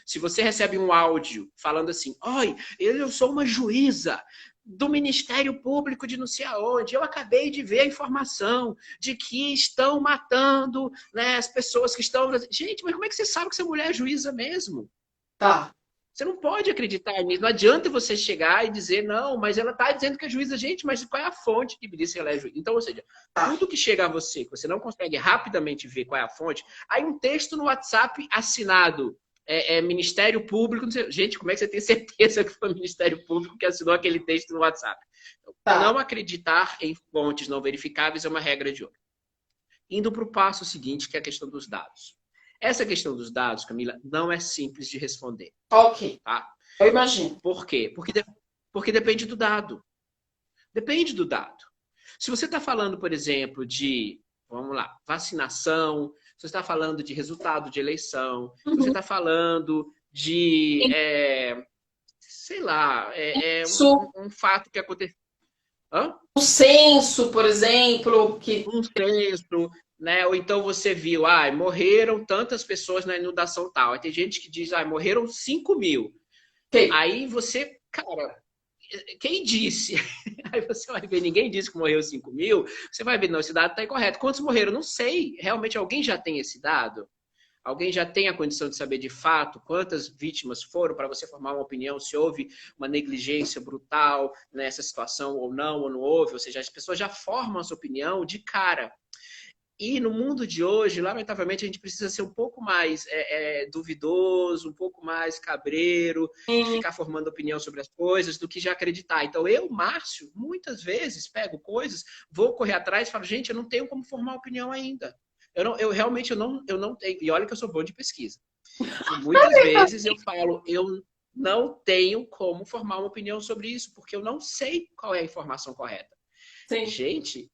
Speaker 2: Se você recebe um áudio falando assim, oi, eu sou uma juíza do Ministério Público de não sei aonde, eu acabei de ver a informação de que estão matando, né, as pessoas que estão... Gente, mas como é que você sabe que essa mulher é juíza mesmo?
Speaker 1: Tá.
Speaker 2: Você não pode acreditar nisso. Não adianta você chegar e dizer, não, mas ela está dizendo que é juíza. Gente, mas qual é a fonte que me disse que ela é juíza? Então, ou seja, tudo que chega a você, que você não consegue rapidamente ver qual é a fonte, aí um texto no WhatsApp assinado, Ministério Público, não sei, gente, como é que você tem certeza que foi o Ministério Público que assinou aquele texto no WhatsApp? Então, não acreditar em fontes não verificáveis é uma regra de ouro. Indo para o passo seguinte, que é a questão dos dados. Essa questão dos dados, Camila, não é simples de responder.
Speaker 1: Ok.
Speaker 2: Tá?
Speaker 1: Eu imagino.
Speaker 2: Por quê? Porque depende do dado. Depende do dado. Se você está falando, por exemplo, de, vamos lá, vacinação, se você está falando de resultado de eleição, se você está falando de, sei lá, um fato que aconteceu.
Speaker 1: Um censo, por exemplo.
Speaker 2: Um censo, né? Ou então você viu, morreram tantas pessoas na inundação tal. Aí tem gente que diz, morreram 5.000.
Speaker 1: Okay.
Speaker 2: Aí você, cara, quem disse? Aí você vai ver, ninguém disse que morreu 5.000. Você vai ver, não, esse dado está incorreto. Quantos morreram? Não sei. Realmente alguém já tem esse dado? Alguém já tem a condição de saber de fato quantas vítimas foram para você formar uma opinião se houve uma negligência brutal nessa situação ou não houve? Ou seja, as pessoas já formam a sua opinião de cara. E no mundo de hoje, lamentavelmente, a gente precisa ser um pouco mais duvidoso, um pouco mais cabreiro, ficar formando opinião sobre as coisas, do que já acreditar. Então, eu, Márcio, muitas vezes pego coisas, vou correr atrás e falo, gente, eu não tenho como formar opinião ainda. Eu realmente não tenho. E olha que eu sou bom de pesquisa. E muitas vezes eu falo, eu não tenho como formar uma opinião sobre isso, porque eu não sei qual é a informação correta.
Speaker 1: Sim.
Speaker 2: Gente,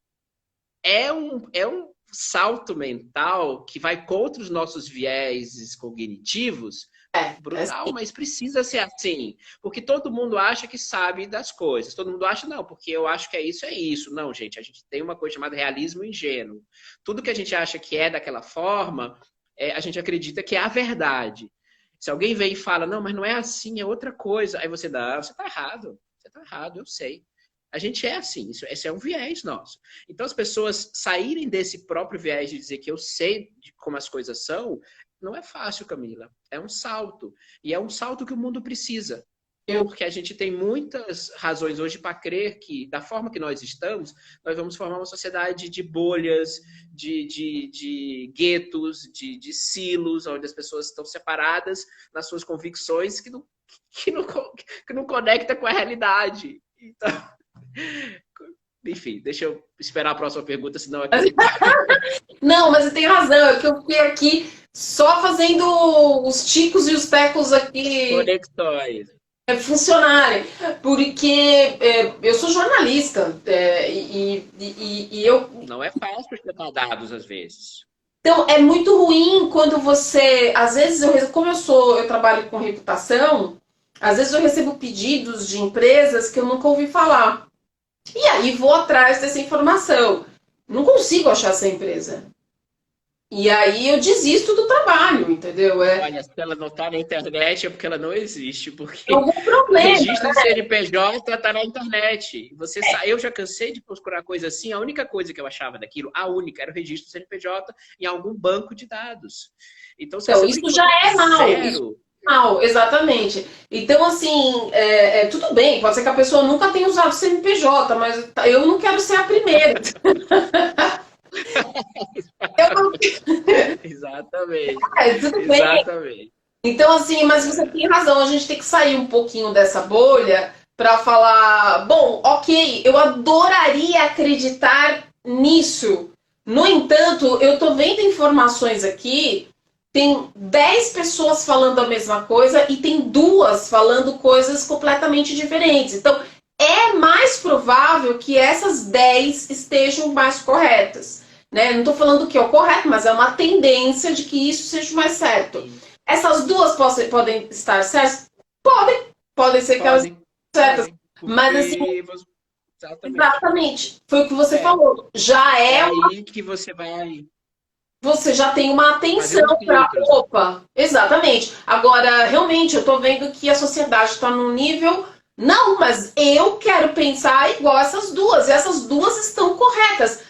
Speaker 2: é um salto mental que vai contra os nossos vieses cognitivos, brutal, mas precisa ser assim. Porque todo mundo acha que sabe das coisas. Todo mundo acha, não, porque eu acho que é isso. Não, gente, a gente tem uma coisa chamada realismo ingênuo. Tudo que a gente acha que é daquela forma, a gente acredita que é a verdade. Se alguém vem e fala, não, mas não é assim, é outra coisa. Aí você dá, você tá errado, eu sei. A gente é assim, esse é um viés nosso. Então, as pessoas saírem desse próprio viés de dizer que eu sei de como as coisas são, não é fácil, Camila. É um salto. E é um salto que o mundo precisa. Porque a gente tem muitas razões hoje para crer que, da forma que nós estamos, nós vamos formar uma sociedade de bolhas, de guetos, de silos, onde as pessoas estão separadas nas suas convicções que não conecta com a realidade. Então... Enfim, deixa eu esperar a próxima pergunta, senão aqui...
Speaker 1: Não, mas você tem razão, é que eu fiquei aqui só fazendo os ticos e os tecos aqui
Speaker 2: conexões
Speaker 1: funcionarem, porque eu sou jornalista e eu...
Speaker 2: Não é fácil ter dados às vezes.
Speaker 1: Então, é muito ruim quando você... Às vezes, como eu trabalho com reputação, às vezes eu recebo pedidos de empresas que eu nunca ouvi falar. E aí vou atrás dessa informação. Não consigo achar essa empresa. E aí eu desisto do trabalho, entendeu?
Speaker 2: Olha, se ela não está na internet é porque ela não existe. Porque
Speaker 1: algum problema,
Speaker 2: o registro do CNPJ está na internet. Eu já cansei de procurar coisa assim. A única coisa que eu achava daquilo, era o registro do CNPJ em algum banco de dados. Então
Speaker 1: isso já é mal. Não, exatamente. Então, assim, tudo bem, pode ser que a pessoa nunca tenha usado o CNPJ, mas eu não quero ser a primeira.
Speaker 2: Exatamente.
Speaker 1: Tudo bem.
Speaker 2: Exatamente.
Speaker 1: Então, assim, mas você tem razão, a gente tem que sair um pouquinho dessa bolha para falar, bom, ok, eu adoraria acreditar nisso. No entanto, eu tô vendo informações aqui, tem 10 pessoas falando a mesma coisa e tem duas falando coisas completamente diferentes. Então, é mais provável que essas 10 estejam mais corretas. Né? Não estou falando que é o correto, mas é uma tendência de que isso seja mais certo.
Speaker 2: Sim.
Speaker 1: Essas duas podem estar certas? Podem. Podem ser que elas
Speaker 2: Podem,
Speaker 1: estejam certas.
Speaker 2: podem.
Speaker 1: Mas assim,
Speaker 2: Porque exatamente.
Speaker 1: exatamente. Foi o que você
Speaker 2: É,
Speaker 1: falou. Já
Speaker 2: é
Speaker 1: é
Speaker 2: aí que você vai
Speaker 1: você já tem uma
Speaker 2: fazendo
Speaker 1: atenção para,
Speaker 2: filtros.
Speaker 1: opa, exatamente. Agora, realmente, eu estou vendo que a sociedade está num nível, não, mas eu quero pensar igual essas duas, e essas duas estão corretas.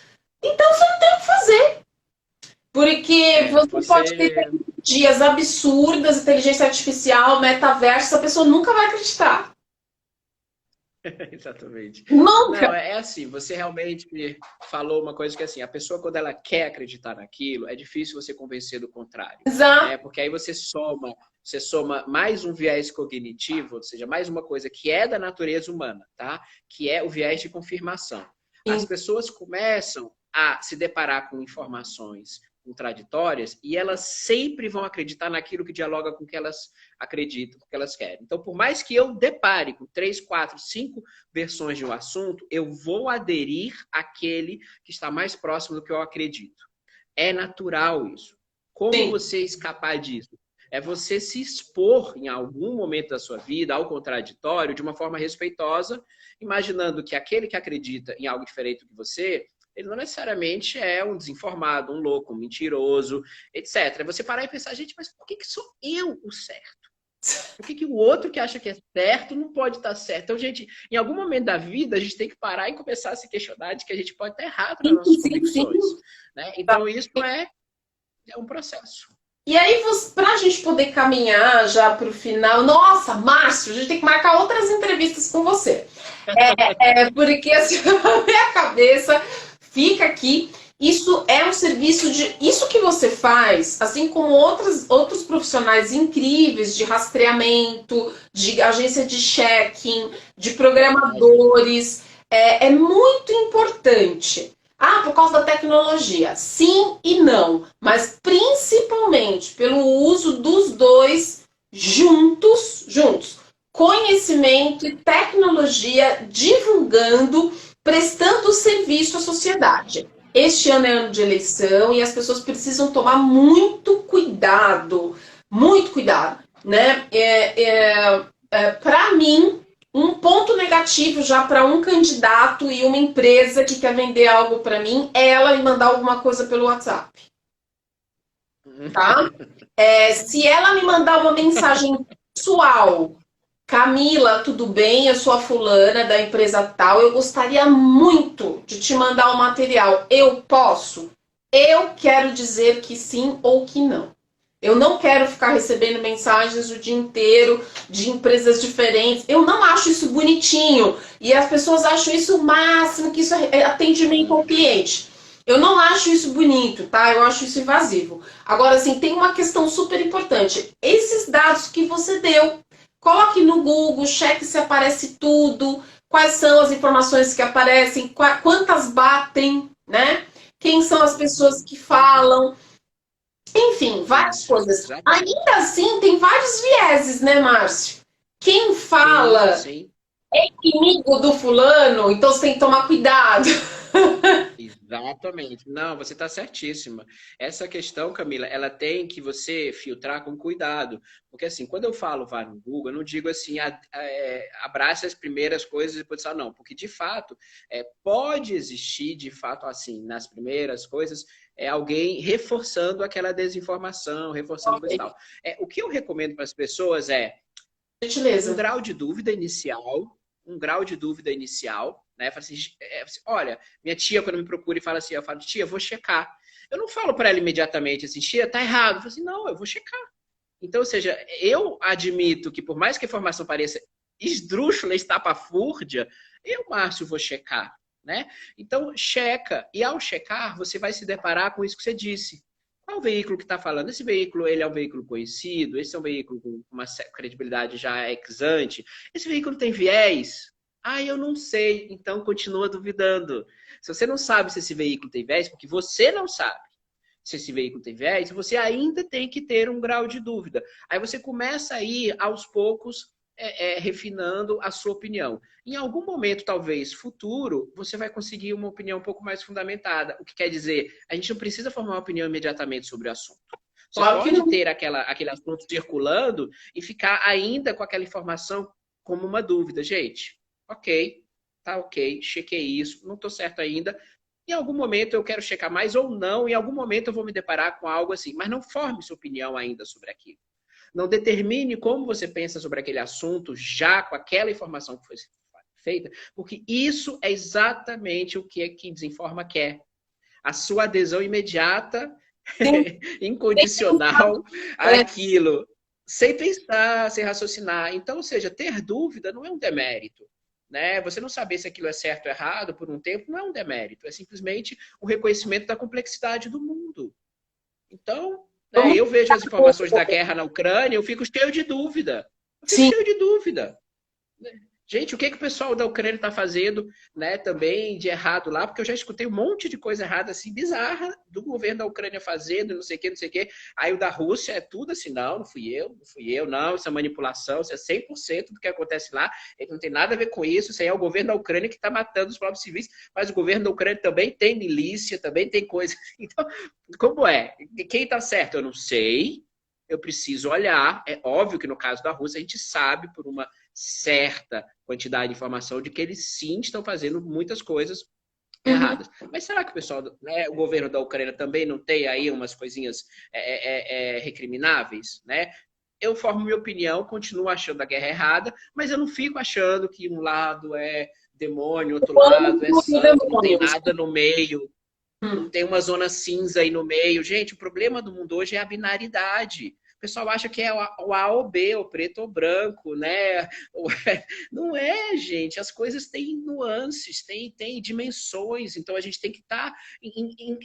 Speaker 1: Então você não tem o que fazer, porque
Speaker 2: É,
Speaker 1: você pode ter
Speaker 2: você
Speaker 1: tecnologias absurdas, inteligência artificial, metaverso, a pessoa nunca vai acreditar.
Speaker 2: exatamente. Não,
Speaker 1: Nunca.
Speaker 2: é assim, você realmente falou uma coisa que assim, a pessoa quando ela quer acreditar naquilo, é difícil você convencer do contrário, né?
Speaker 1: Exato.
Speaker 2: Porque aí você soma mais um viés cognitivo, ou seja, mais uma coisa que é da natureza humana, tá? Que é o viés de confirmação. As pessoas começam a se deparar com informações contraditórias e elas sempre vão acreditar naquilo que dialoga com o que elas acreditam, com o que elas querem. Então, por mais que eu depare com 3, 4, 5 versões de um assunto, eu vou aderir àquele que está mais próximo do que eu acredito. É natural isso. Como
Speaker 1: Sim.
Speaker 2: você escapar disso? É você se expor em algum momento da sua vida ao contraditório de uma forma respeitosa, imaginando que aquele que acredita em algo diferente do que você, ele não necessariamente é um desinformado, um louco, um mentiroso, etc. É você parar e pensar, gente, mas por que sou eu o certo? Por que o outro que acha que é certo não pode estar certo? Então, gente, em algum momento da vida, a gente tem que parar e começar a se questionar de que a gente pode estar errado nas
Speaker 1: Sim,
Speaker 2: nossas
Speaker 1: sim, sim.
Speaker 2: convicções. Né? Então, isso é um processo.
Speaker 1: E aí, para a gente poder caminhar já para o final, nossa, Márcio, a gente tem que marcar outras entrevistas com você. Porque assim, a minha cabeça fica aqui. Isso é um serviço de. Isso que você faz, assim como outros profissionais incríveis de rastreamento, de agência de check-in, de programadores, é muito importante. Ah, por causa da tecnologia. Sim e não. Mas principalmente pelo uso dos dois juntos. Conhecimento e tecnologia divulgando, prestando serviço à sociedade. Este ano é ano de eleição e as pessoas precisam tomar muito cuidado, né? Para mim, um ponto negativo já para um candidato e uma empresa que quer vender algo para mim é ela me mandar alguma coisa pelo WhatsApp, tá? Se ela me mandar uma mensagem pessoal, Camila, tudo bem? Eu sou a fulana da empresa tal. Eu gostaria muito de te mandar o material. Eu posso? Eu quero dizer que sim ou que não. Eu não quero ficar recebendo mensagens o dia inteiro de empresas diferentes. Eu não acho isso bonitinho. E as pessoas acham isso o máximo, que isso é atendimento ao cliente. Eu não acho isso bonito, tá? Eu acho isso invasivo. Agora, assim, tem uma questão super importante. Esses dados que você deu, coloque no Google, cheque se aparece tudo, quais são as informações que aparecem, quantas batem, né? Quem são as pessoas que falam, enfim, várias
Speaker 2: Isso,
Speaker 1: coisas.
Speaker 2: exatamente.
Speaker 1: Ainda assim, tem vários vieses, né, Márcio? Quem
Speaker 2: Sim,
Speaker 1: fala
Speaker 2: sim.
Speaker 1: inimigo do fulano, então você tem que tomar cuidado.
Speaker 2: Exatamente. Não, você está certíssima. Essa questão, Camila, ela tem que você filtrar com cuidado. Porque, assim, quando eu falo vá no Google, eu não digo assim, abrace as primeiras coisas e depois fala, não. Porque, de fato, pode existir, de fato, assim, nas primeiras coisas, alguém reforçando aquela desinformação, reforçando coisa e tal. O que eu recomendo para as pessoas um
Speaker 1: Gentileza.
Speaker 2: grau de dúvida inicial, né? Fala assim, olha, minha tia quando me procura e fala assim, eu falo, tia, vou checar. Eu não falo para ela imediatamente assim, tia, tá errado. Eu falo assim, não, eu vou checar. Então, ou seja, eu admito que por mais que a informação pareça esdrúxula, estapafúrdia, eu, Márcio, vou checar, né? Então, checa. E ao checar, você vai se deparar com isso que você disse. qual o veículo que está falando? Esse veículo, ele é um veículo conhecido? Esse é um veículo com uma credibilidade já ex-ante? Esse veículo tem viés? Ah, eu não sei. Então, continua duvidando. Se você não sabe se esse veículo tem viés, porque você não sabe se esse veículo tem viés, você ainda tem que ter um grau de dúvida. Aí você começa a ir, aos poucos, refinando a sua opinião. Em algum momento, talvez futuro, você vai conseguir uma opinião um pouco mais fundamentada. O que quer dizer, a gente não precisa formar uma opinião imediatamente sobre o assunto. Você
Speaker 1: Claro que
Speaker 2: pode
Speaker 1: não.
Speaker 2: ter aquele assunto circulando e ficar ainda com aquela informação como uma dúvida. Gente, ok, tá ok, chequei isso, não estou certo ainda. Em algum momento eu quero checar mais ou não, em algum momento eu vou me deparar com algo assim, mas não forme sua opinião ainda sobre aquilo. Não determine como você pensa sobre aquele assunto já com aquela informação que foi feita, porque isso é exatamente o que Desinforma quer. A sua adesão imediata,
Speaker 1: Sim,
Speaker 2: incondicional
Speaker 1: é,
Speaker 2: àquilo, sem pensar, sem raciocinar. Então, ou seja, ter dúvida não é um demérito. Né? Você não saber se aquilo é certo ou errado por um tempo não é um demérito, é simplesmente o reconhecimento da complexidade do mundo. Então, né,
Speaker 1: vamos
Speaker 2: eu vejo as informações da guerra na Ucrânia, eu fico cheio de dúvida. Eu fico
Speaker 1: sim.
Speaker 2: cheio de dúvida. Gente, o que o pessoal da Ucrânia está fazendo, né, também de errado lá? Porque eu já escutei um monte de coisa errada, assim, bizarra, do governo da Ucrânia fazendo, não sei o quê, não sei o quê. Aí o da Rússia é tudo assim, não fui eu, não, isso é manipulação, isso é 100% do que acontece lá, ele não tem nada a ver com isso, isso aí é o governo da Ucrânia que está matando os próprios civis, mas o governo da Ucrânia também tem milícia, também tem coisa. Então, como é? Quem está certo? Eu não sei, eu preciso olhar. É óbvio que no caso da Rússia a gente sabe por uma certa quantidade de informação de que eles sim estão fazendo muitas coisas
Speaker 1: Uhum.
Speaker 2: erradas. Mas será que o pessoal, né, o governo da Ucrânia também não tem aí umas coisinhas recrimináveis, né? Eu formo minha opinião, continuo achando a guerra errada, mas eu não fico achando que um lado é demônio, outro lado é santo, não tem
Speaker 1: Demônios.
Speaker 2: nada no meio, não
Speaker 1: Hum.
Speaker 2: tem uma zona cinza aí no meio. Gente, o problema do mundo hoje é a binaridade. O pessoal acha que é o A ou B, o preto ou branco, né? Não é, gente. As coisas têm nuances, têm dimensões. Então a gente tem que estar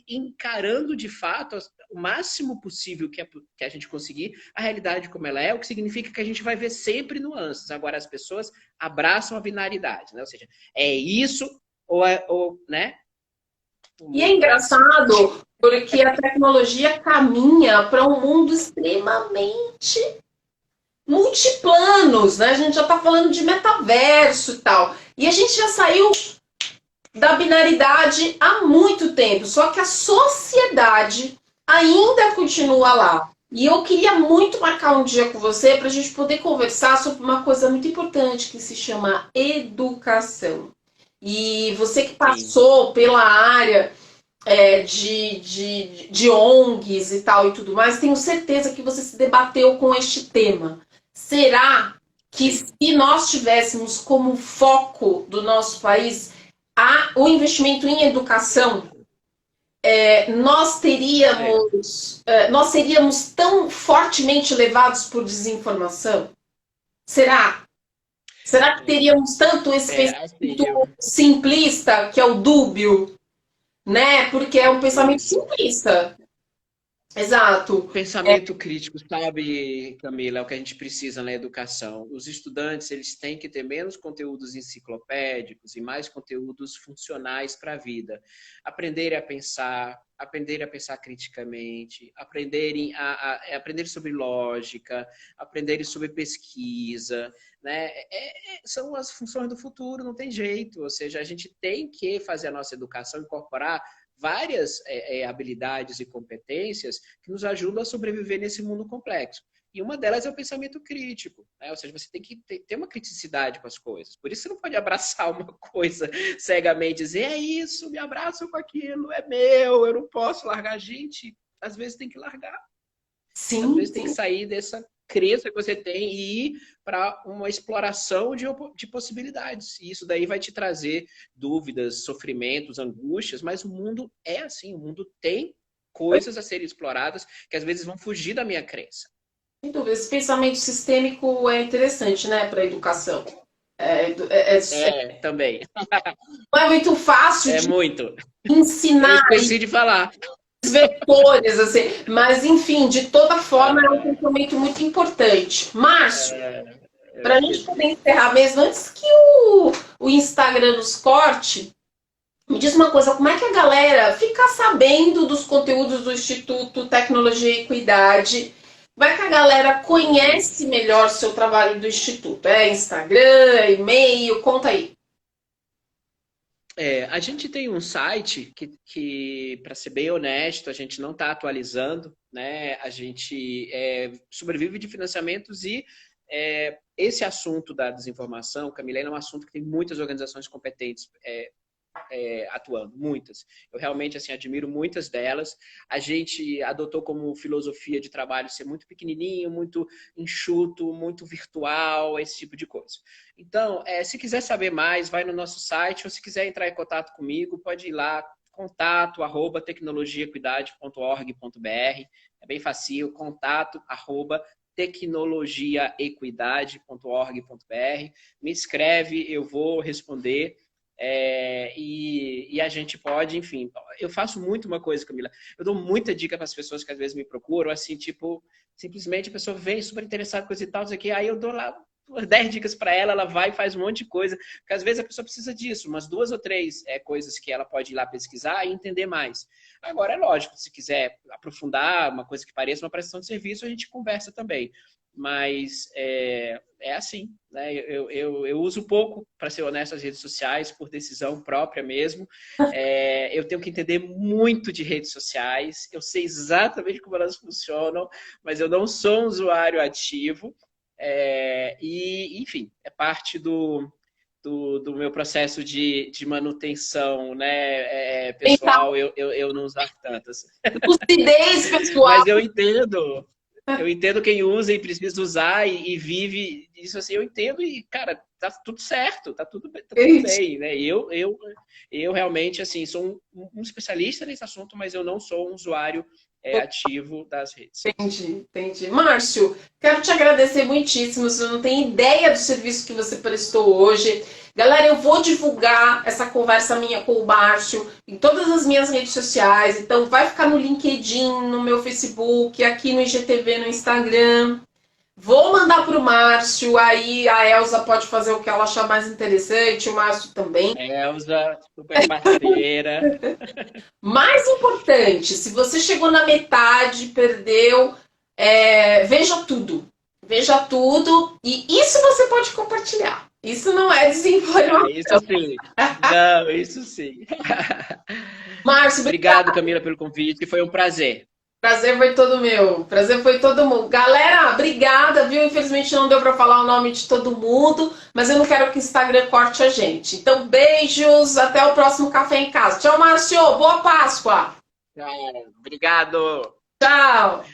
Speaker 2: encarando de fato o máximo possível que a gente conseguir a realidade como ela é, o que significa que a gente vai ver sempre nuances. Agora as pessoas abraçam a binaridade, né? Ou seja, é isso ou né? O
Speaker 1: E é
Speaker 2: mundo é assim.
Speaker 1: engraçado porque a tecnologia caminha para um mundo extremamente multiplanos, né? A gente já está falando de metaverso e tal. E a gente já saiu da binaridade há muito tempo, só que a sociedade ainda continua lá. E eu queria muito marcar um dia com você para a gente poder conversar sobre uma coisa muito importante que se chama educação. E você que
Speaker 2: Sim.
Speaker 1: passou pela área de ONGs e tal e tudo mais, tenho certeza que você se debateu com este tema. Será que
Speaker 2: Sim.
Speaker 1: se nós tivéssemos como foco do nosso país o investimento em educação,
Speaker 2: É.
Speaker 1: nós seríamos tão fortemente levados por desinformação? Será? Será que teríamos tanto esse
Speaker 2: Será,
Speaker 1: pensamento
Speaker 2: Silvio?
Speaker 1: simplista, que é o dúbio, né? Porque é um pensamento
Speaker 2: Isso.
Speaker 1: simplista. Exato.
Speaker 2: Pensamento crítico, sabe, Camila, é o que a gente precisa na educação. Os estudantes, eles têm que ter menos conteúdos enciclopédicos e mais conteúdos funcionais para a vida. Aprenderem a pensar criticamente, aprender sobre lógica, aprenderem sobre pesquisa, né? São as funções do futuro, não tem jeito. Ou seja, a gente tem que fazer a nossa educação incorporar várias habilidades e competências que nos ajudam a sobreviver nesse mundo complexo. E uma delas é o pensamento crítico, né? Ou seja, você tem que ter uma criticidade com as coisas. Por isso você não pode abraçar uma coisa cegamente, dizer, é isso, me abraço com aquilo, é meu, eu não posso largar. Gente, às vezes tem que largar. Às
Speaker 1: Sim,
Speaker 2: vezes tem que
Speaker 1: sim.
Speaker 2: sair dessa crença que você tem e ir para uma exploração de possibilidades. E isso daí vai te trazer dúvidas, sofrimentos, angústias, mas o mundo é assim, o mundo tem coisas a serem exploradas que às vezes vão fugir da minha crença.
Speaker 1: Sem dúvida. Esse pensamento sistêmico é interessante, né, para a educação.
Speaker 2: Também.
Speaker 1: Não é muito fácil
Speaker 2: É
Speaker 1: de
Speaker 2: muito. Eu
Speaker 1: ensinar
Speaker 2: esqueci de falar.
Speaker 1: vetores, assim. Mas, enfim, de toda forma, é um pensamento muito importante. Márcio, para a gente poder
Speaker 2: Perfeito.
Speaker 1: encerrar mesmo, antes que o Instagram nos corte, me diz uma coisa, como é que a galera fica sabendo dos conteúdos do Instituto Tecnologia e Equidade? Como é que a galera conhece melhor o seu trabalho do Instituto? É Instagram, e-mail? Conta aí.
Speaker 2: A gente tem um site que para ser bem honesto, a gente não está atualizando, né? A gente sobrevive de financiamentos e esse assunto da desinformação, Camila, é um assunto que tem muitas organizações competentes atuando, muitas. Eu realmente assim admiro muitas delas. A gente adotou como filosofia de trabalho ser muito pequenininho, muito enxuto, muito virtual, esse tipo de coisa. Então, se quiser saber mais, vai no nosso site, ou se quiser entrar em contato comigo, pode ir lá, contato@tecnologiaequidade.org.br. É bem fácil, contato@tecnologiaequidade.org.br. Me escreve, eu vou responder. E a gente pode, enfim, eu faço muito uma coisa, Camila. Eu dou muita dica para as pessoas que às vezes me procuram, assim, tipo, simplesmente a pessoa vem super interessada em coisa e tal, isso aqui, aí eu dou lá 10 dicas para ela, ela vai e faz um monte de coisa, porque às vezes a pessoa precisa disso, umas 2 ou 3 coisas que ela pode ir lá pesquisar e entender mais. Agora, é lógico, se quiser aprofundar uma coisa que pareça uma prestação de serviço, a gente conversa também. Mas assim, né? Eu uso pouco, para ser honesto, as redes sociais, por decisão própria mesmo. Eu tenho que entender muito de redes sociais, eu sei exatamente como elas funcionam, mas eu não sou um usuário ativo. Enfim, é parte do meu processo de manutenção, né,
Speaker 1: Tentar
Speaker 2: pessoal, eu não usar tantas.
Speaker 1: lucidez, pessoal.
Speaker 2: Mas eu entendo. Eu entendo quem usa e precisa usar e vive isso assim, eu entendo e, cara, tá tudo certo, tá tudo bem, né? Eu realmente, assim, sou um especialista nesse assunto, mas eu não sou um usuário ativo das redes.
Speaker 1: Entendi, entendi. Márcio, quero te agradecer muitíssimo. Você não tem ideia do serviço que você prestou hoje. Galera, eu vou divulgar essa conversa minha com o Márcio em todas as minhas redes sociais. Então, vai ficar no LinkedIn, no meu Facebook, aqui no IGTV, no Instagram. Vou mandar para o Márcio, aí a Elza pode fazer o que ela achar mais interessante, o Márcio também.
Speaker 2: Elza, super parceira.
Speaker 1: Mais importante, se você chegou na metade, perdeu, veja tudo. Veja tudo. E isso você pode compartilhar. Isso não é desinformação.
Speaker 2: Isso sim. Não, isso sim.
Speaker 1: Márcio,
Speaker 2: Obrigado,
Speaker 1: obrigada.
Speaker 2: Camila, pelo convite. Foi um prazer.
Speaker 1: Prazer foi todo meu. Prazer foi todo mundo. Galera, obrigada, viu? Infelizmente não deu para falar o nome de todo mundo, mas eu não quero que o Instagram corte a gente. Então, beijos. Até o próximo Café em Casa. Tchau, Márcio. Boa Páscoa.
Speaker 2: Tchau. Obrigado.
Speaker 1: Tchau.